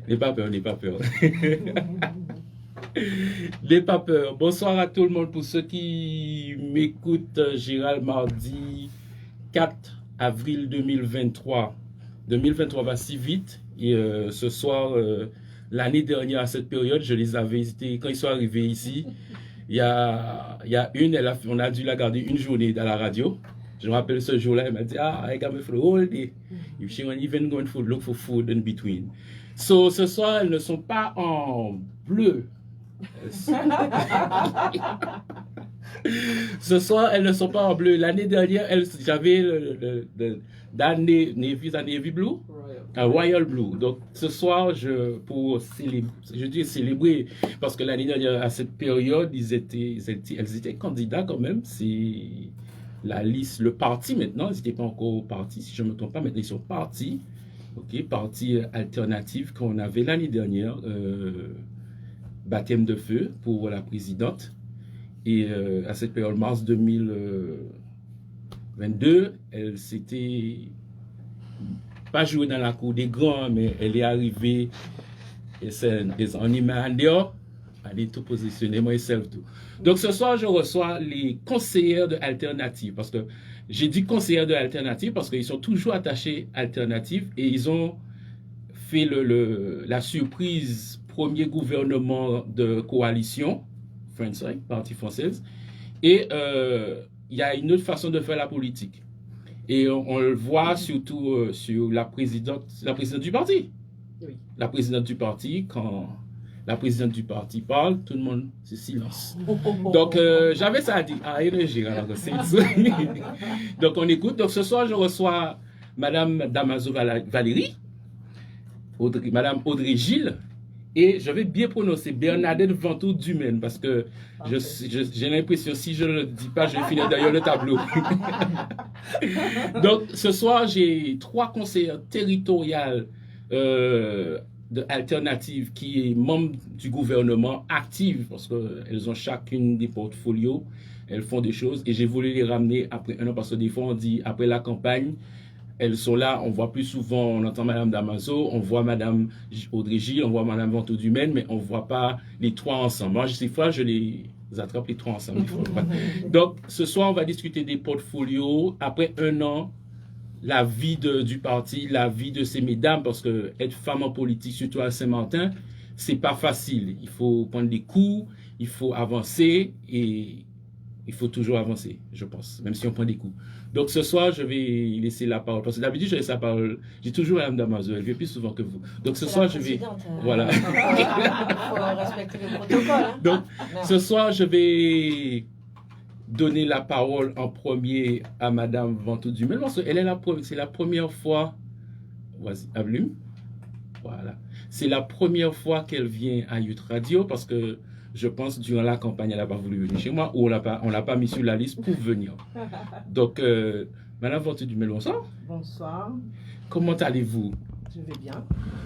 N'aie pas peur, n'aie pas peur. N'aie pas peur. Bonsoir à tout le monde. Pour ceux qui m'écoutent, Gérald, mardi 4 avril 2023. 2023 va si vite. Et ce soir, l'année dernière, à cette période, je les avais visités. Quand ils sont arrivés ici, il y a une, on a dû la garder une journée dans la radio. Je me rappelle ce jour-là, elle m'a dit, I got me for the whole day. If she won't even go and look for food in between. So, ce soir, elles ne sont pas en bleu. Ce soir, elles ne sont pas en bleu. L'année dernière, j'avais le Navy Blue, un Royal Blue. Donc, ce soir, je dis célébrer, parce que l'année dernière, à cette période, elles étaient candidats quand même. C'est la liste, le parti maintenant, ils n'étaient pas encore partis, si je ne me trompe pas, maintenant ils sont partis. Ok, parti alternative qu'on avait l'année dernière, baptême de feu pour la présidente. Et à cette période, mars 2022, elle s'était pas jouée dans la cour des grands, mais elle est arrivée et c'est en Imandia, elle est tout positionnée, moi et celle tout. Donc ce soir, je reçois les conseillères de Alternative, parce que j'ai dit conseillères de Alternative parce qu'ils sont toujours attachés à Alternative et ils ont fait la surprise premier gouvernement de coalition, Parti française, et il y a une autre façon de faire la politique. Et on le voit surtout sur la présidente du parti. Oui. La présidente du parti, quand la présidente du parti parle, tout le monde se silence. Donc, j'avais ça à dire. Donc, on écoute. Donc, ce soir, je reçois Madame Damaso Valérie, Madame Audrey Gilles, et je vais bien prononcer Bernadette Ventoux Dumaine, parce que j'ai l'impression, si je ne le dis pas, je vais finir derrière le tableau. Donc, ce soir, j'ai 3 conseillères territoriales de Alternative qui est membre du gouvernement active parce qu'elles ont chacune des portfolios, elles font des choses et j'ai voulu les ramener après un an parce que des fois on dit après la campagne, elles sont là, on voit plus souvent, on entend Madame Damaso, on voit Madame Audrey Gilles, on voit Madame Ventoux Dumaine, mais on voit pas les 3 ensemble. Moi, des fois, je les attrape les 3 ensemble. Donc, ce soir, on va discuter des portfolios après un an. La vie du parti, la vie de ces mesdames, parce que être femme en politique, surtout à Saint-Martin, c'est pas facile. Il faut prendre des coups, il faut avancer et il faut toujours avancer, je pense, même si on prend des coups. Donc ce soir, je vais laisser la parole, parce que d'habitude, je laisse la parole. J'ai toujours Mme Damaso, elle vient plus souvent que vous. Donc ce soir, je vais... Voilà. Il faut respecter le protocole. Hein? Donc ce soir, je vais donner la parole en premier à Madame Ventoux Dumaine, parce que c'est la première fois, voici, Ablume, voilà, c'est la première fois qu'elle vient à Youth Radio, parce que je pense durant la campagne, elle n'a pas voulu venir chez moi, ou on l'a pas mis sur la liste pour venir. Donc, Madame Ventoux Dumaine, bonsoir. Bonsoir. Comment allez-vous? Je vais bien.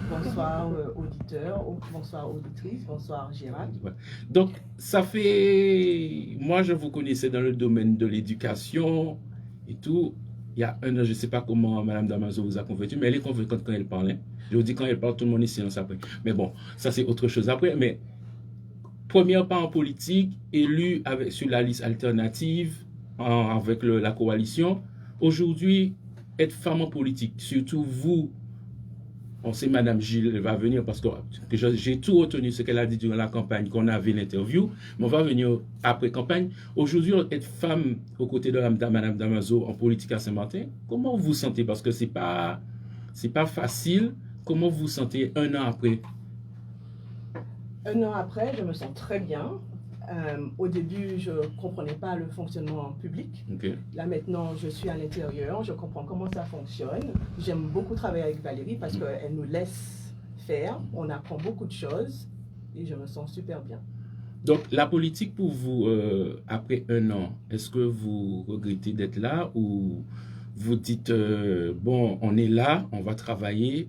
Bonsoir auditeurs, bonsoir auditrices, bonsoir Gérald. Ouais. Donc, ça fait... Moi, je vous connaissais dans le domaine de l'éducation et tout. Il y a un an, je ne sais pas comment Mme Damaso vous a convaincu, mais elle est convaincante quand elle parle. Hein. Je vous dis, quand elle parle, tout le monde est silence après. Mais bon, ça c'est autre chose après. Mais première part en politique, élue sur la liste alternative, avec la coalition. Aujourd'hui, être femme en politique, surtout vous, on sait Mme Gilles va venir parce que j'ai tout retenu ce qu'elle a dit durant la campagne, qu'on avait l'interview, mais on va venir après campagne. Aujourd'hui, être femme aux côtés de Mme Damaso en politique à Saint-Martin, comment vous vous sentez? Parce que c'est pas facile. Comment vous vous sentez un an après? Un an après, je me sens très bien. Au début, je ne comprenais pas le fonctionnement public. Okay. Là, maintenant, je suis à l'intérieur, je comprends comment ça fonctionne. J'aime beaucoup travailler avec Valérie parce qu'elle nous laisse faire. On apprend beaucoup de choses et je me sens super bien. Donc, la politique pour vous, après un an, est-ce que vous regrettez d'être là ou vous dites, bon, on est là, on va travailler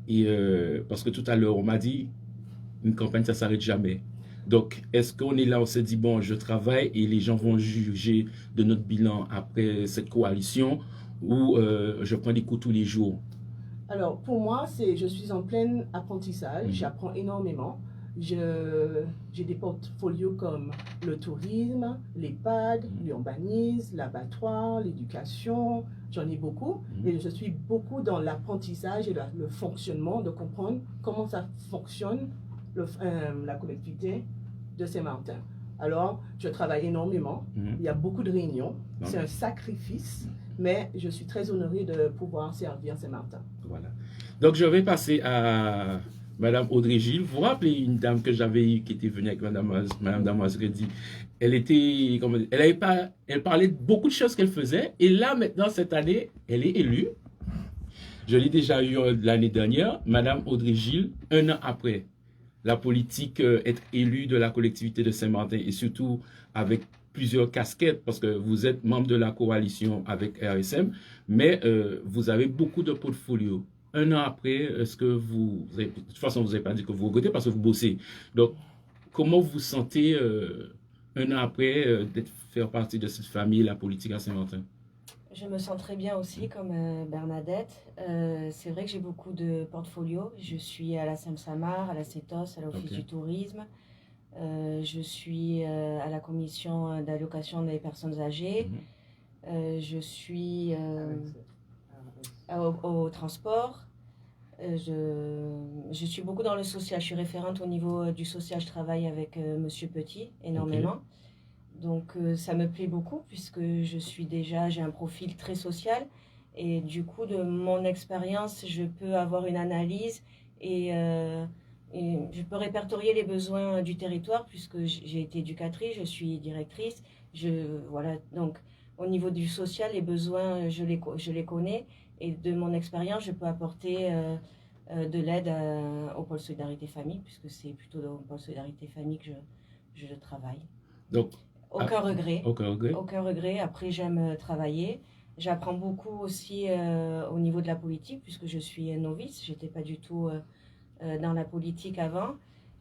et parce que tout à l'heure, on m'a dit, une campagne, ça ne s'arrête jamais. Donc, est-ce qu'on est là, on se dit, bon, je travaille et les gens vont juger de notre bilan après cette coalition ou je prends des coups tous les jours? Alors, pour moi, je suis en plein apprentissage, j'apprends énormément. J'ai des portfolios comme le tourisme, l'EHPAD, l'urbanisme, l'abattoir, l'éducation, j'en ai beaucoup. Et je suis beaucoup dans l'apprentissage et le fonctionnement, de comprendre comment ça fonctionne, la collectivité de Saint-Martin. Alors, je travaille énormément, il y a beaucoup de réunions, c'est un sacrifice, mais je suis très honorée de pouvoir servir Saint-Martin. Voilà. Donc, je vais passer à Madame Audrey Gilles. Vous vous rappelez une dame que j'avais eue qui était venue avec Madame Damoise Reddy. Elle parlait de beaucoup de choses qu'elle faisait. Et là, maintenant, cette année, elle est élue. Je l'ai déjà eu l'année dernière. Madame Audrey Gilles, un an après la politique, être élue de la collectivité de Saint-Martin et surtout avec plusieurs casquettes parce que vous êtes membre de la coalition avec RSM, mais vous avez beaucoup de portfolios. Un an après, est-ce que de toute façon, vous n'avez pas dit que vous regrettez parce que vous bossez. Donc, comment vous sentez un an après faire partie de cette famille, la politique à Saint-Martin? Je me sens très bien aussi, comme Bernadette. C'est vrai que j'ai beaucoup de portfolios. Je suis à la SEM-Samar, à la CETOS, à l'Office du tourisme. Je suis à la commission d'allocation des personnes âgées. Je suis au transport. Je suis beaucoup dans le social. Je suis référente au niveau du social. Je travaille avec Monsieur Petit énormément. Donc ça me plaît beaucoup puisque j'ai un profil très social et du coup de mon expérience je peux avoir une analyse et je peux répertorier les besoins du territoire puisque j'ai été éducatrice, je suis directrice, voilà, donc au niveau du social les besoins je les connais et de mon expérience je peux apporter de l'aide au pôle Solidarité Famille puisque c'est plutôt dans le pôle Solidarité Famille que je travaille. Donc aucun regret. Aucun regret. Aucun regret. Après, j'aime travailler. J'apprends beaucoup aussi au niveau de la politique, puisque je suis novice. Je n'étais pas du tout dans la politique avant.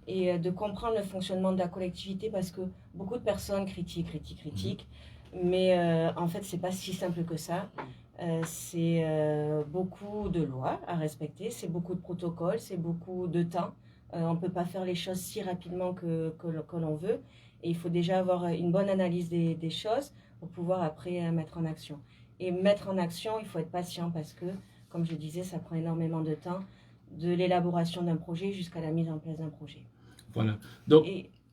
Et de comprendre le fonctionnement de la collectivité, parce que beaucoup de personnes critiquent. Mais en fait, ce n'est pas si simple que ça. C'est beaucoup de lois à respecter, c'est beaucoup de protocoles, c'est beaucoup de temps. On ne peut pas faire les choses si rapidement que l'on veut. Et il faut déjà avoir une bonne analyse des choses pour pouvoir après mettre en action. Et mettre en action, il faut être patient parce que, comme je disais, ça prend énormément de temps, de l'élaboration d'un projet jusqu'à la mise en place d'un projet. Voilà. Donc,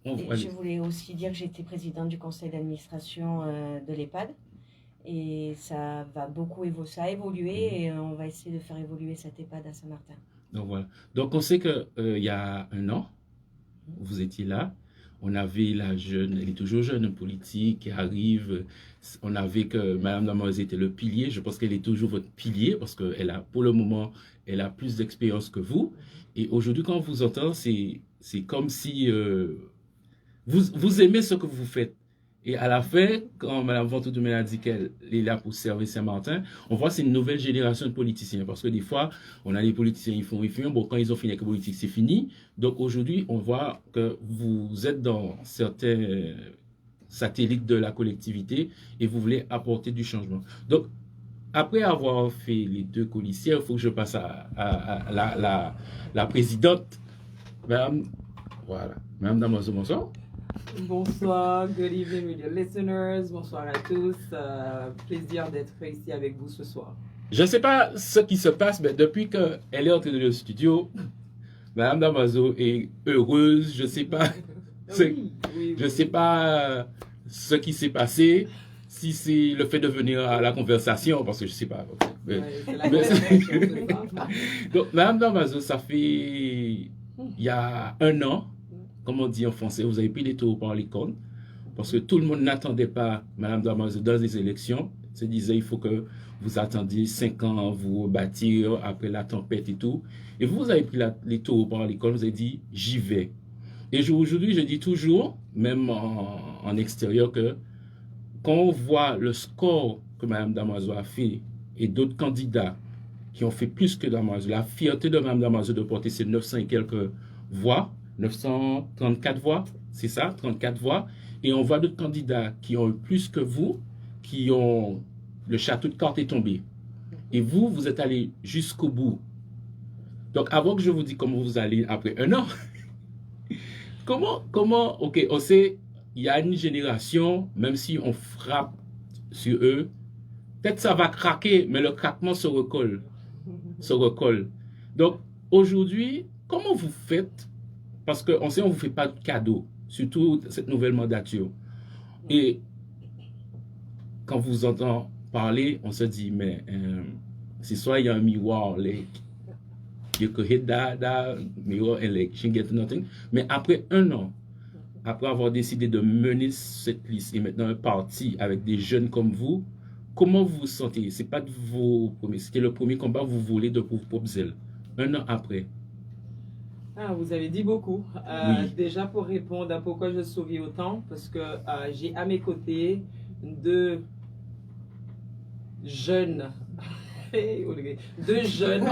je voulais aussi dire que j'étais présidente du conseil d'administration de l'EHPAD. Et ça va ça a évolué et on va essayer de faire évoluer cette EHPAD à Saint-Martin. Donc voilà. Donc on sait qu'il y a un an, vous étiez là. On avait la jeune, elle est toujours jeune, politique qui arrive. On avait que Mme Damoise était le pilier. Je pense qu'elle est toujours votre pilier parce qu'elle a, pour le moment, elle a plus d'expérience que vous. Et aujourd'hui, quand on vous entend, c'est comme si vous aimez ce que vous faites. Et à la fin, quand Mme Ventoux-Doumène a dit qu'elle est là pour servir Saint-Martin, on voit que c'est une nouvelle génération de politiciens. Parce que des fois, on a des politiciens, ils font. Bon, quand ils ont fini avec la politique, c'est fini. Donc aujourd'hui, on voit que vous êtes dans certains satellites de la collectivité et vous voulez apporter du changement. Donc, après avoir fait les deux colissières, il faut que je passe à la présidente. Madame Damoise, bonsoir. Bonsoir, good evening with your listeners. Bonsoir à tous. Plaisir d'être ici avec vous ce soir. Je ne sais pas ce qui se passe, mais depuis qu'elle est entrée dans le studio, Mme Damoise est heureuse. Je ne sais pas, je sais pas ce qui s'est passé, si c'est le fait de venir à la conversation, parce que je ne sais pas. Donc, Mme Damoise, ça fait il y a un an. Comme on dit en français, vous avez pris les taureaux par les cornes, parce que tout le monde n'attendait pas Mme Damoise dans les élections. Se disait, il faut que vous attendiez 5 ans, vous bâtir après la tempête et tout. Et vous avez pris les taureaux par les cornes, vous avez dit, j'y vais. Et aujourd'hui, je dis toujours, même en extérieur, que quand on voit le score que Mme Damoise a fait et d'autres candidats qui ont fait plus que Damoise, la fierté de Mme Damoise de porter ces 900 et quelques voix, 934 voix, c'est ça, 34 voix. Et on voit d'autres candidats qui ont eu plus que vous, qui ont... Le château de cartes est tombé. Et vous êtes allé jusqu'au bout Donc, avant que je vous dise comment vous allez après un an, ok, on sait, il y a une génération, même si on frappe sur eux, peut-être ça va craquer, mais le craquement se recolle. Donc, aujourd'hui, comment vous faites? Parce qu'on sait, on ne vous fait pas de cadeau, surtout cette nouvelle mandature. Et quand vous entendez parler, on se dit, mais c'est soit il y a un miroir, you could hit that mirror and like, she get nothing. Mais après un an, après avoir décidé de mener cette liste et maintenant un parti avec des jeunes comme vous, comment vous vous sentez? C'est pas de vos premiers, c'était le premier combat que vous voulez de vos propres ailes. Un an après. Ah, vous avez dit beaucoup. Oui. Déjà pour répondre à pourquoi je souris autant, parce que j'ai à mes côtés 2 jeunes. Deux jeunes.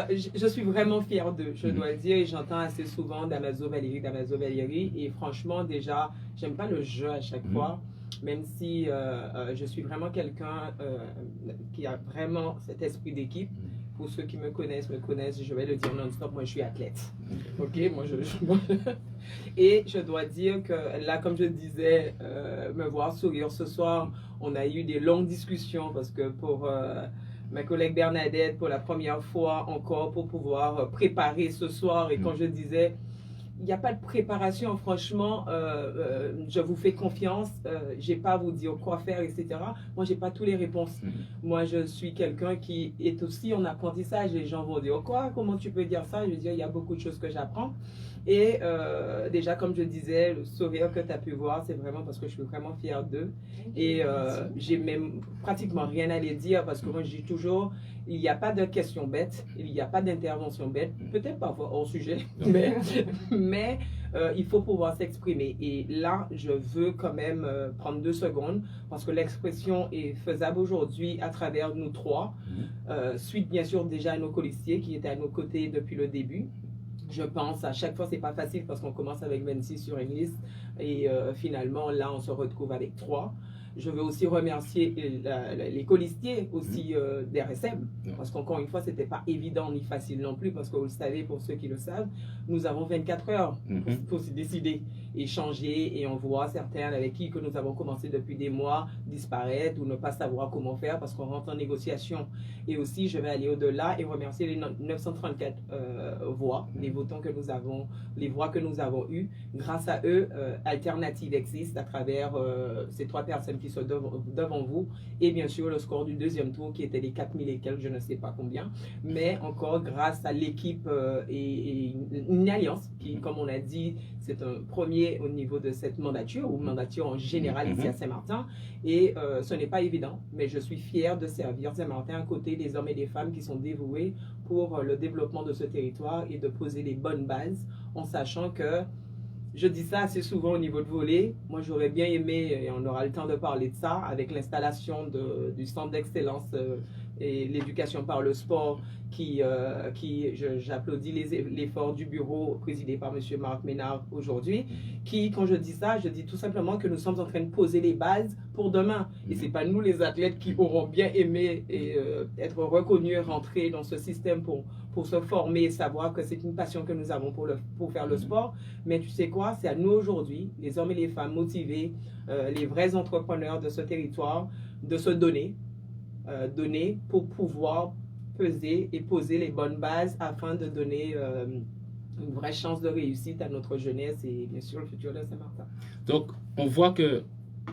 Je suis vraiment fière d'eux, je dois le dire, et j'entends assez souvent Damaso Valérie, et franchement, déjà, j'aime pas le jeu à chaque fois, même si je suis vraiment quelqu'un qui a vraiment cet esprit d'équipe. Pour ceux qui me connaissent, je vais le dire non-stop, moi je suis athlète. Ok, et je dois dire que là, comme je disais, me voir sourire ce soir, on a eu des longues discussions parce que pour ma collègue Bernadette, pour la première fois encore, pour pouvoir préparer ce soir, et quand je disais, il n'y a pas de préparation, franchement, je vous fais confiance, j'ai pas à vous dire quoi faire, etc. Moi, j'ai pas toutes les réponses. Moi, je suis quelqu'un qui est aussi en apprentissage. Les gens vont dire, quoi, comment tu peux dire ça? Je veux dire, il y a beaucoup de choses que j'apprends. Et déjà, comme je disais, le sourire que tu as pu voir, c'est vraiment parce que je suis vraiment fière d'eux. Et j'ai même pratiquement rien à les dire parce que moi, je dis toujours, il n'y a pas de questions bêtes, il n'y a pas d'intervention bête, peut-être parfois hors sujet, mais il faut pouvoir s'exprimer. Et là, je veux quand même prendre 2 secondes parce que l'expression est faisable aujourd'hui à travers nous 3, suite bien sûr déjà à nos colistiers qui étaient à nos côtés depuis le début. Je pense à chaque fois, c'est pas facile parce qu'on commence avec 26 sur une liste et finalement là, on se retrouve avec 3. Je veux aussi remercier les colistiers aussi d'RSM, parce qu'encore une fois, ce n'était pas évident ni facile non plus, parce que vous le savez, pour ceux qui le savent, nous avons 24 heures pour se décider, échanger, et on voit certains avec qui que nous avons commencé depuis des mois disparaître ou ne pas savoir comment faire parce qu'on rentre en négociation. Et aussi, je vais aller au-delà et remercier les 934 voix, les votants que nous avons, les voix que nous avons eues. Grâce à eux, Alternative existe à travers ces 3 personnes qui sont devant vous, et bien sûr le score du 2e tour qui était les 4000 et quelques, je ne sais pas combien, mais encore grâce à l'équipe et une alliance qui, comme on a dit, c'est un premier au niveau de cette mandature, ou mandature en général ici à Saint-Martin, et ce n'est pas évident, mais je suis fière de servir Saint-Martin à côté des hommes et des femmes qui sont dévoués pour le développement de ce territoire et de poser les bonnes bases, en sachant que je dis ça assez souvent au niveau de volley. Moi, j'aurais bien aimé, et on aura le temps de parler de ça, avec l'installation du centre d'excellence et l'éducation par le sport, j'applaudis l'effort du bureau présidé par M. Marc Ménard aujourd'hui, qui, quand je dis ça, je dis tout simplement que nous sommes en train de poser les bases pour demain. Et ce n'est pas nous, les athlètes, qui auront bien aimé être reconnus et rentrer dans ce système pour se former et savoir que c'est une passion que nous avons pour faire le sport. Mais tu sais quoi, c'est à nous aujourd'hui, les hommes et les femmes motivés, les vrais entrepreneurs de ce territoire, de se donner pour pouvoir peser et poser les bonnes bases afin de donner une vraie chance de réussite à notre jeunesse et bien sûr le futur de Saint-Martin. Donc, on voit que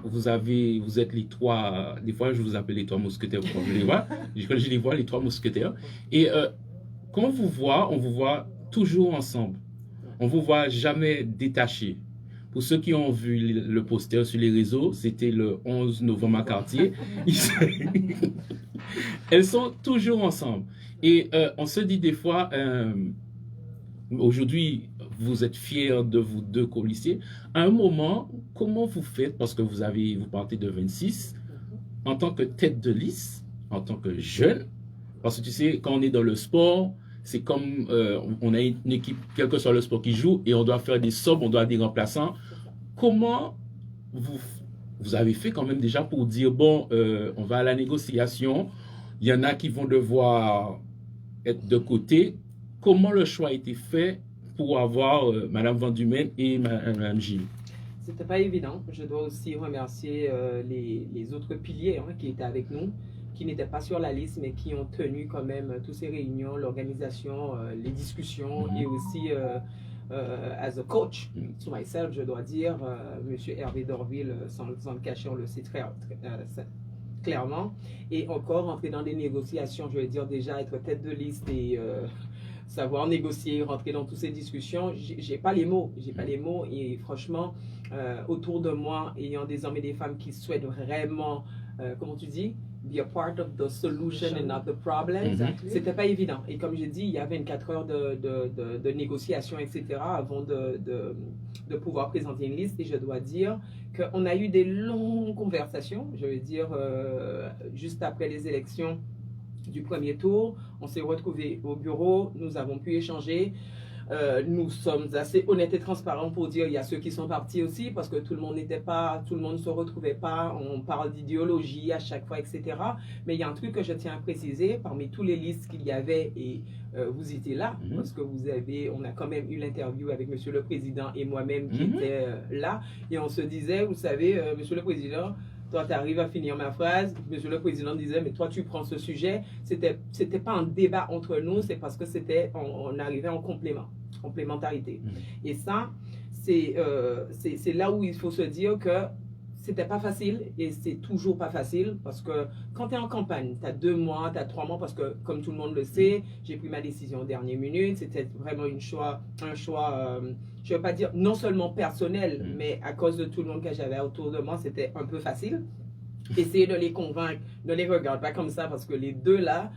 vous êtes les 3, des fois je vous appelle les 3 mousquetaires, je les vois, je les vois les 3 mousquetaires, et quand on vous voit toujours ensemble, on vous voit jamais détaché. Pour ceux qui ont vu le poster sur les réseaux, c'était le 11 novembre à Cartier. Elles sont toujours ensemble. Et on se dit des fois, aujourd'hui, vous êtes fiers de vous 2 colistiers. À un moment, comment vous faites, parce que vous partez de 26, en tant que tête de liste, en tant que jeune, parce que tu sais, quand on est dans le sport, c'est comme on a une équipe, quel que soit le sport qui joue, et on doit faire des sobres, on doit avoir des remplaçants. Comment vous avez fait quand même déjà pour dire, bon, on va à la négociation, il y en a qui vont devoir être de côté. Comment le choix a été fait pour avoir Mme Van Dumen et Mme Gilles? C'était pas évident. Je dois aussi remercier les autres piliers qui étaient avec nous, qui n'étaient pas sur la liste, mais qui ont tenu quand même toutes ces réunions, l'organisation, les discussions, et aussi, as a coach, to myself, je dois dire, M. Hervé Dorville, sans le cacher, on le sait très clairement, et encore entrer dans des négociations, je veux dire déjà être tête de liste et savoir négocier, rentrer dans toutes ces discussions, j'ai pas les mots, et franchement, autour de moi, ayant des hommes et des femmes qui souhaitent vraiment, comment tu dis, be a part of the solution and not the problem. Exactly. C'était pas évident. Et comme j'ai dit, il y a 24 heures de négociations, etc., avant de pouvoir présenter une liste. Et je dois dire qu'on a eu des longues conversations. Je veux dire, juste après les élections du premier tour, on s'est retrouvés au bureau, nous avons pu échanger. Nous sommes assez honnêtes et transparents pour dire il y a ceux qui sont partis aussi parce que tout le monde ne se retrouvait pas, on parle d'idéologie à chaque fois, etc. Mais il y a un truc que je tiens à préciser, parmi tous les listes qu'il y avait, et vous étiez là, parce que on a quand même eu l'interview avec Monsieur le Président et moi-même qui étaient là, et on se disait, vous savez, Monsieur le Président, toi, tu arrives à finir ma phrase. Monsieur le Président disait, mais toi, tu prends ce sujet. C'était pas un débat entre nous, c'est parce que on arrivait en complémentarité. Et ça, c'est là où il faut se dire que c'était pas facile et c'est toujours pas facile parce que quand tu es en campagne, tu as 2 mois, tu as 3 mois parce que, comme tout le monde le sait, j'ai pris ma décision en dernière minute. C'était vraiment un choix, je ne veux pas dire non seulement personnel, mais à cause de tout le monde que j'avais autour de moi, c'était un peu facile. Essayer de les convaincre, ne les regarde pas comme ça parce que les deux là,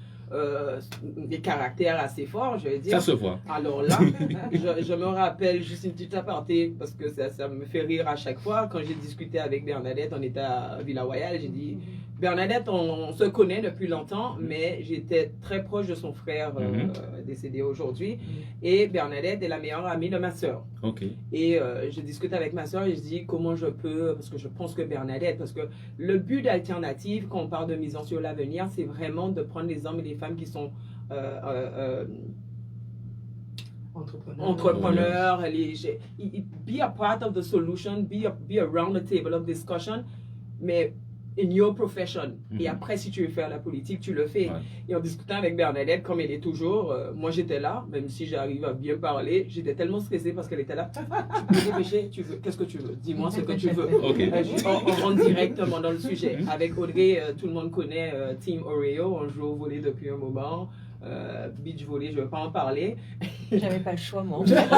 des caractères assez forts, je veux dire. Ça se voit. Alors là, je me rappelle juste une petite aparté parce que ça me fait rire à chaque fois. Quand j'ai discuté avec Bernadette, on était à Villa Royale, j'ai dit, Bernadette, on se connaît depuis longtemps, mais j'étais très proche de son frère décédé aujourd'hui. Et Bernadette est la meilleure amie de ma soeur. Okay. Et je discute avec ma soeur et je dis comment je peux, parce que je pense que Bernadette, parce que le but d'Alternative, quand on parle de mise en sur l'avenir, c'est vraiment de prendre les hommes et les femmes qui sont entrepreneurs, be a part of the solution, be around the table of discussion, mais in your profession. Et après, si tu veux faire la politique, tu le fais. Et en discutant avec Bernadette, comme elle est toujours, moi j'étais là, même si j'arrive à bien parler, j'étais tellement stressée parce qu'elle était là. Tu peux te dépêcher, qu'est-ce que tu veux? Dis-moi ce que tu veux. Okay. On rentre directement dans le sujet. Avec Audrey, tout le monde connaît Team Oreo, on joue au volley depuis un moment. Beach volley, je ne veux pas en parler. J'avais pas le choix, moi. Il faut être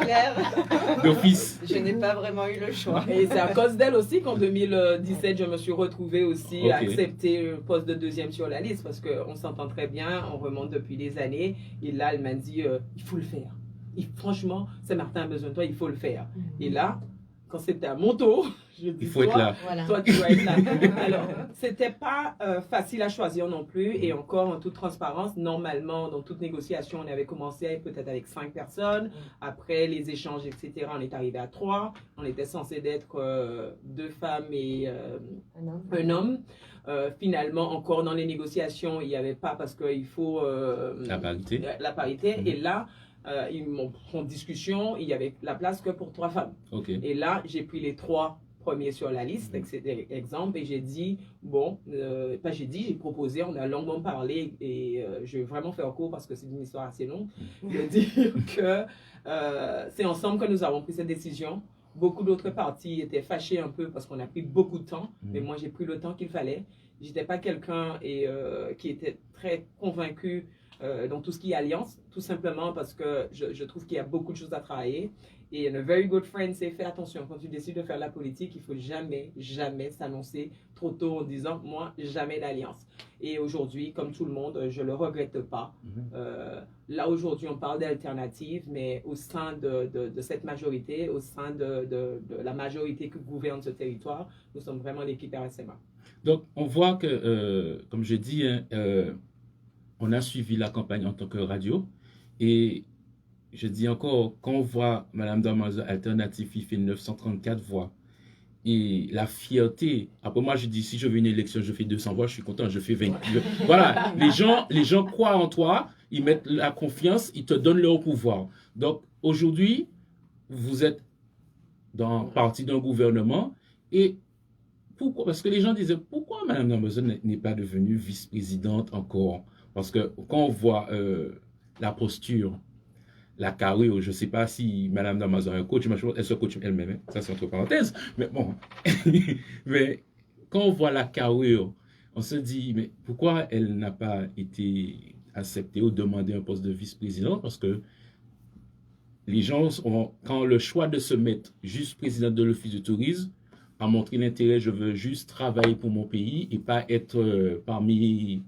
clair. D'office. Je n'ai pas vraiment eu le choix. Et c'est à cause d'elle aussi qu'en 2017, je me suis retrouvée aussi à accepter le poste de 2e sur la liste parce qu'on s'entend très bien, on remonte depuis des années. Et là, elle m'a dit, il faut le faire. Franchement, Saint-Martin a besoin de toi, il faut le faire. Et là, quand c'était à mon tour, je dis, il faut être là. Toi, tu dois être là. Alors, c'était pas facile à choisir non plus. Et encore, en toute transparence, normalement, dans toute négociation, on avait commencé peut-être avec 5 personnes. Après les échanges, etc., on est arrivé à 3. On était censé d'être 2 femmes et un homme. Finalement, encore dans les négociations, il n'y avait pas parce qu'il faut la parité. Et là, ils m'ont en discussion, il y avait la place que pour 3 femmes. Et là, j'ai pris les 3 premiers sur la liste, exemple, et j'ai dit, j'ai proposé, on a longuement parlé, et je vais vraiment faire court parce que c'est une histoire assez longue, de dire que c'est ensemble que nous avons pris cette décision. Beaucoup d'autres partis étaient fâchés un peu parce qu'on a pris beaucoup de temps, mais moi j'ai pris le temps qu'il fallait. J'étais pas quelqu'un qui était très convaincu dans tout ce qui est alliance, tout simplement parce que je trouve qu'il y a beaucoup de choses à travailler. Et a very good friend, c'est fais attention, quand tu décides de faire la politique, il faut jamais, jamais s'annoncer trop tôt en disant, moi, jamais d'alliance. Et aujourd'hui, comme tout le monde, je le regrette pas. Là, aujourd'hui, on parle d'alternative, mais au sein de cette majorité, au sein de la majorité qui gouverne ce territoire, nous sommes vraiment l'équipe RSMA. Donc, on voit que, comme je dis, on a suivi la campagne en tant que radio. Et je dis encore, quand on voit Mme Damanzo Alternative, il fait 934 voix. et la fierté. Après, moi, je dis, si je veux une élection, je fais 200 voix, je suis content, je fais 20. Voilà, les gens croient en toi, ils mettent la confiance, ils te donnent leur pouvoir. Donc, aujourd'hui, vous êtes partie d'un gouvernement et pourquoi? Parce que les gens disaient, pourquoi Mme Damazon n'est pas devenue vice-présidente encore? Parce que quand on voit la posture, la carrure, je ne sais pas si Mme Damazon est un coach, elle se coach elle-même, hein, ça c'est entre parenthèses, mais bon. Mais quand on voit la carrure, on se dit, mais pourquoi elle n'a pas été acceptée ou demandé un poste de vice-présidente? Parce que les gens ont, quand le choix de se mettre juste président de l'Office du tourisme, a montré l'intérêt, je veux juste travailler pour mon pays et pas être parmi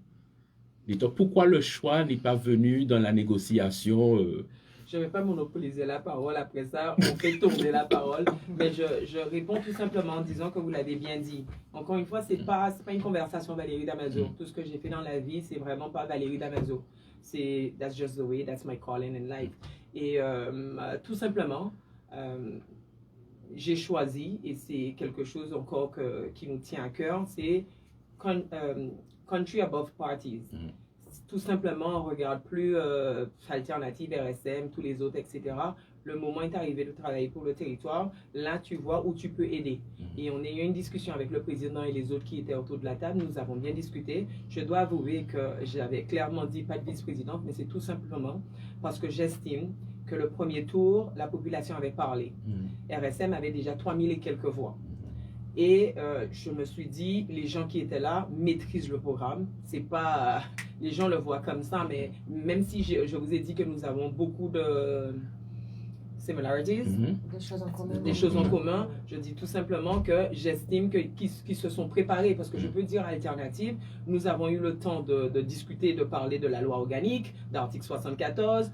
les top. Pourquoi le choix n'est pas venu dans la négociation Je ne vais pas monopoliser la parole. Après ça, on fait tourner la parole. Mais je réponds tout simplement en disant que vous l'avez bien dit. Encore une fois, ce n'est pas une conversation Valérie Damaso. Tout ce que j'ai fait dans la vie, c'est vraiment pas Valérie Damaso. C'est that's just the way, that's my calling in life. Et tout simplement, j'ai choisi, et c'est quelque chose encore qui nous tient à cœur, c'est country above parties. Tout simplement, on ne regarde plus Alternative, RSM, tous les autres, etc. Le moment est arrivé de travailler pour le territoire. Là, tu vois où tu peux aider. Et on a eu une discussion avec le président et les autres qui étaient autour de la table. Nous avons bien discuté. Je dois avouer que j'avais clairement dit pas de vice-présidente, mais c'est tout simplement parce que j'estime que le premier tour, la population avait parlé. RSM avait déjà 3000 et quelques voix. Et je me suis dit, les gens qui étaient là maîtrisent le programme. C'est pas, les gens le voient comme ça, mais même si je vous ai dit que nous avons beaucoup de similarities, des choses en commun, je dis tout simplement que j'estime qu'ils se sont préparés, parce que je peux dire Alternative, nous avons eu le temps de discuter, de parler de la loi organique, d'article 74,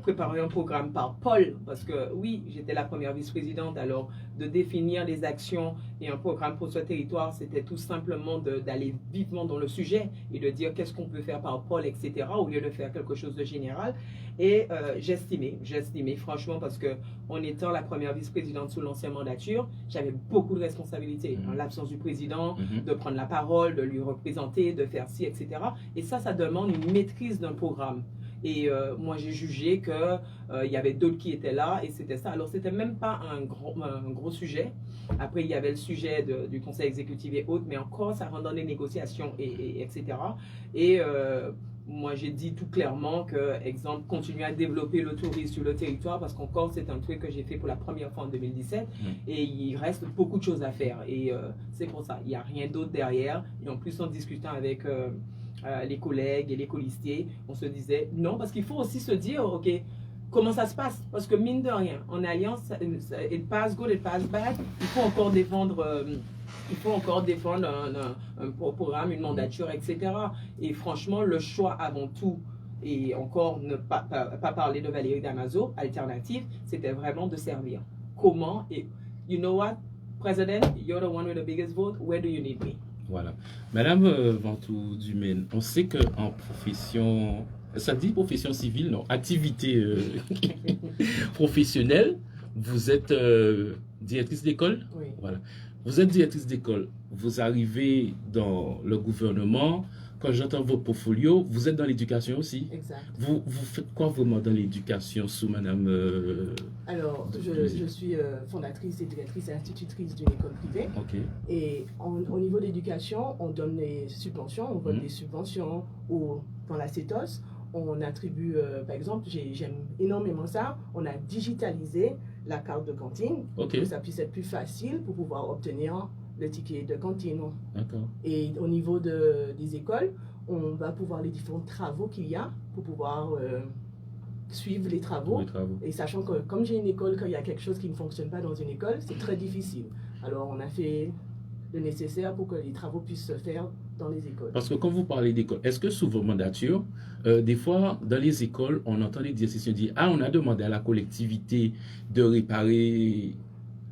préparer un programme par Paul, parce que oui, j'étais la première vice-présidente, alors de définir les actions et un programme pour ce territoire, c'était tout simplement d'aller vivement dans le sujet et de dire qu'est-ce qu'on peut faire par Paul, etc., au lieu de faire quelque chose de général. Et j'estimais franchement, parce que en étant la première vice-présidente sous l'ancienne mandature, j'avais beaucoup de responsabilités, en l'absence du président, de prendre la parole, de lui représenter, de faire ci, etc. Et ça demande une maîtrise d'un programme. Et moi, j'ai jugé qu'il y avait d'autres qui étaient là et c'était ça. Alors, c'était même pas un gros sujet. Après, il y avait le sujet du conseil exécutif et autres, mais encore, ça rentre dans les négociations, etc. Et moi, j'ai dit tout clairement que, exemple, continuer à développer le tourisme sur le territoire, parce qu'encore, c'est un truc que j'ai fait pour la première fois en 2017. Et il reste beaucoup de choses à faire. Et c'est pour ça. Il n'y a rien d'autre derrière. Et en plus, en discutant avec les collègues et les colistiers, on se disait non, parce qu'il faut aussi se dire, OK, comment ça se passe? Parce que mine de rien, en alliance, it pass good, it pass bad, il faut encore défendre un programme, une mandature, etc. Et franchement, le choix avant tout, et encore ne pas parler de Valérie Damaso, Alternative, c'était vraiment de servir. Comment? Et you know what, President, you're the one with the biggest vote, where do you need me? Voilà. Madame Ventoux-Dumaine, on sait qu'en profession, ça dit profession civile, non, activité professionnelle, vous êtes directrice d'école? Oui. Voilà. Vous êtes directrice d'école, vous arrivez dans le gouvernement, quand j'entends votre portfolio, vous êtes dans l'éducation aussi? Exact. Vous faites quoi vraiment dans l'éducation sous Madame Alors, je suis fondatrice et directrice et institutrice d'une école privée. Ok. Et au niveau de l'éducation, on donne des subventions, on vote des subventions dans la CETOS. On attribue, par exemple, j'aime énormément ça, on a digitalisé la carte de cantine pour que ça puisse être plus facile pour pouvoir obtenir le ticket de cantine. D'accord. Et au niveau des écoles, on va pouvoir les différents travaux qu'il y a pour pouvoir suivre les travaux. Et sachant que comme j'ai une école, quand il y a quelque chose qui ne fonctionne pas dans une école, c'est très difficile. Alors on a fait le nécessaire pour que les travaux puissent se faire dans les écoles. Parce que quand vous parlez d'école, est-ce que sous vos mandatures, des fois, dans les écoles, on entend les décisions dire « Ah, on a demandé à la collectivité de réparer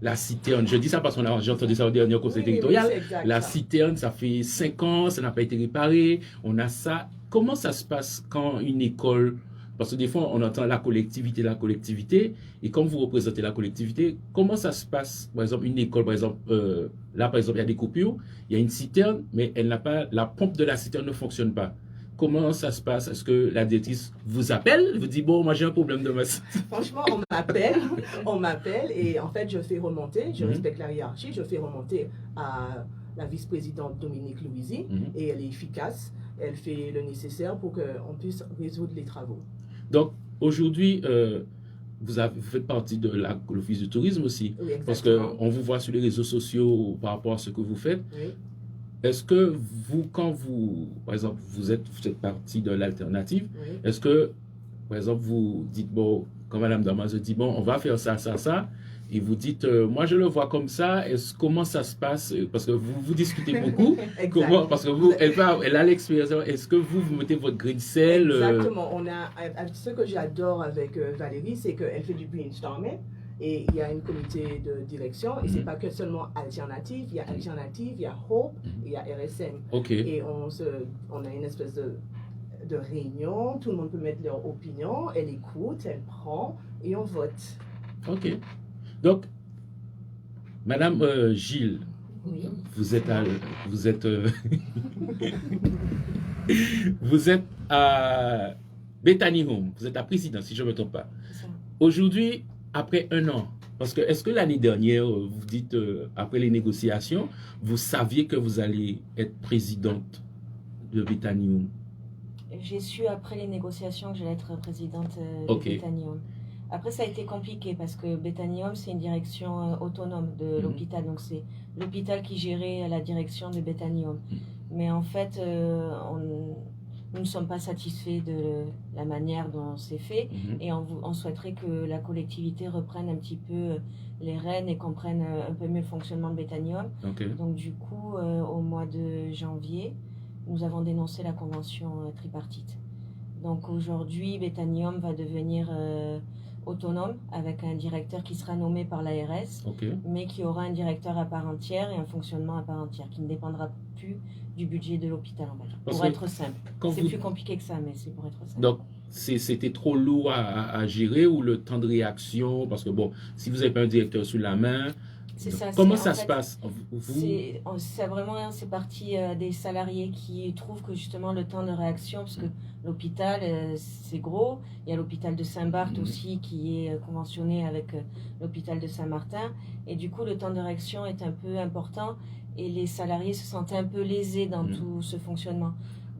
la citerne ». Je dis ça parce que j'ai entendu ça au dernier conseil territorial. La citerne, ça fait 5 ans, ça n'a pas été réparé. On a ça. Comment ça se passe quand une école Parce que des fois, on entend la collectivité, et comme vous représentez la collectivité, comment ça se passe? Par exemple, une école, par exemple, là, par exemple, il y a des coupures, il y a une citerne, mais elle n'a pas, la pompe de la citerne ne fonctionne pas. Comment ça se passe? Est-ce que la directrice vous appelle, vous dit, bon, moi j'ai un problème de ma citerne? Franchement, on m'appelle et en fait, je fais remonter, je respecte la hiérarchie, je fais remonter à la vice-présidente Dominique Louisi et elle est efficace, elle fait le nécessaire pour qu'on puisse résoudre les travaux. Donc, aujourd'hui, vous faites partie de l'Office du tourisme aussi. Oui, exactement. Parce qu'on vous voit sur les réseaux sociaux par rapport à ce que vous faites. Oui. Est-ce que vous, quand vous, par exemple, vous êtes partie de l'alternative, Oui. est-ce que, par exemple, vous dites, bon, comme Mme Damaso dit, bon, on va faire ça, ça, ça, et vous dites, moi je le vois comme ça, comment ça se passe? Parce que vous discutez beaucoup. Comment, parce que elle a l'expérience. Est-ce que vous mettez votre grain de sel? Exactement. Ce que j'adore avec Valérie, c'est qu'elle fait du brainstorming. Et il y a un comité de direction, et c'est pas que seulement alternative, il y a alternative, il y a Hope, il y a RSM. Okay. Et on a une espèce de réunion, tout le monde peut mettre leur opinion, elle écoute, elle prend, et on vote. Ok. Donc, Madame Gilles, Oui. vous êtes à Bethany Home, vous êtes la présidente, si je ne me trompe pas. Aujourd'hui, après un an, parce que est-ce que l'année dernière, vous dites, après les négociations, vous saviez que vous allez être présidente de Bethany Home? J'ai su après les négociations que j'allais être présidente de Bethany Home. Après, ça a été compliqué parce que Bethany Home, c'est une direction autonome de l'hôpital. Donc, c'est l'hôpital qui gérait la direction de Bethany Home. Mais en fait, nous ne sommes pas satisfaits de la manière dont c'est fait et on souhaiterait que la collectivité reprenne un petit peu les rênes et comprenne un peu mieux le fonctionnement de Bethany Home. Okay. Donc du coup, au mois de janvier, nous avons dénoncé la convention tripartite. Donc aujourd'hui, Bethany Home va devenir autonome avec un directeur qui sera nommé par l'ARS, mais qui aura un directeur à part entière et un fonctionnement à part entière, qui ne dépendra plus du budget de l'hôpital, en fait. Pour être simple. C'est plus compliqué que ça, mais c'est pour être simple. Donc, c'était trop lourd à gérer ou le temps de réaction? Parce que bon, si vous n'avez pas un directeur sous la main, comment ça se passe? C'est parti des salariés qui trouvent que justement le temps de réaction, parce que l'hôpital, c'est gros. Il y a l'hôpital de Saint-Barth aussi qui est conventionné avec l'hôpital de Saint-Martin. Et du coup, le temps de réaction est un peu important et les salariés se sentent un peu lésés dans tout ce fonctionnement.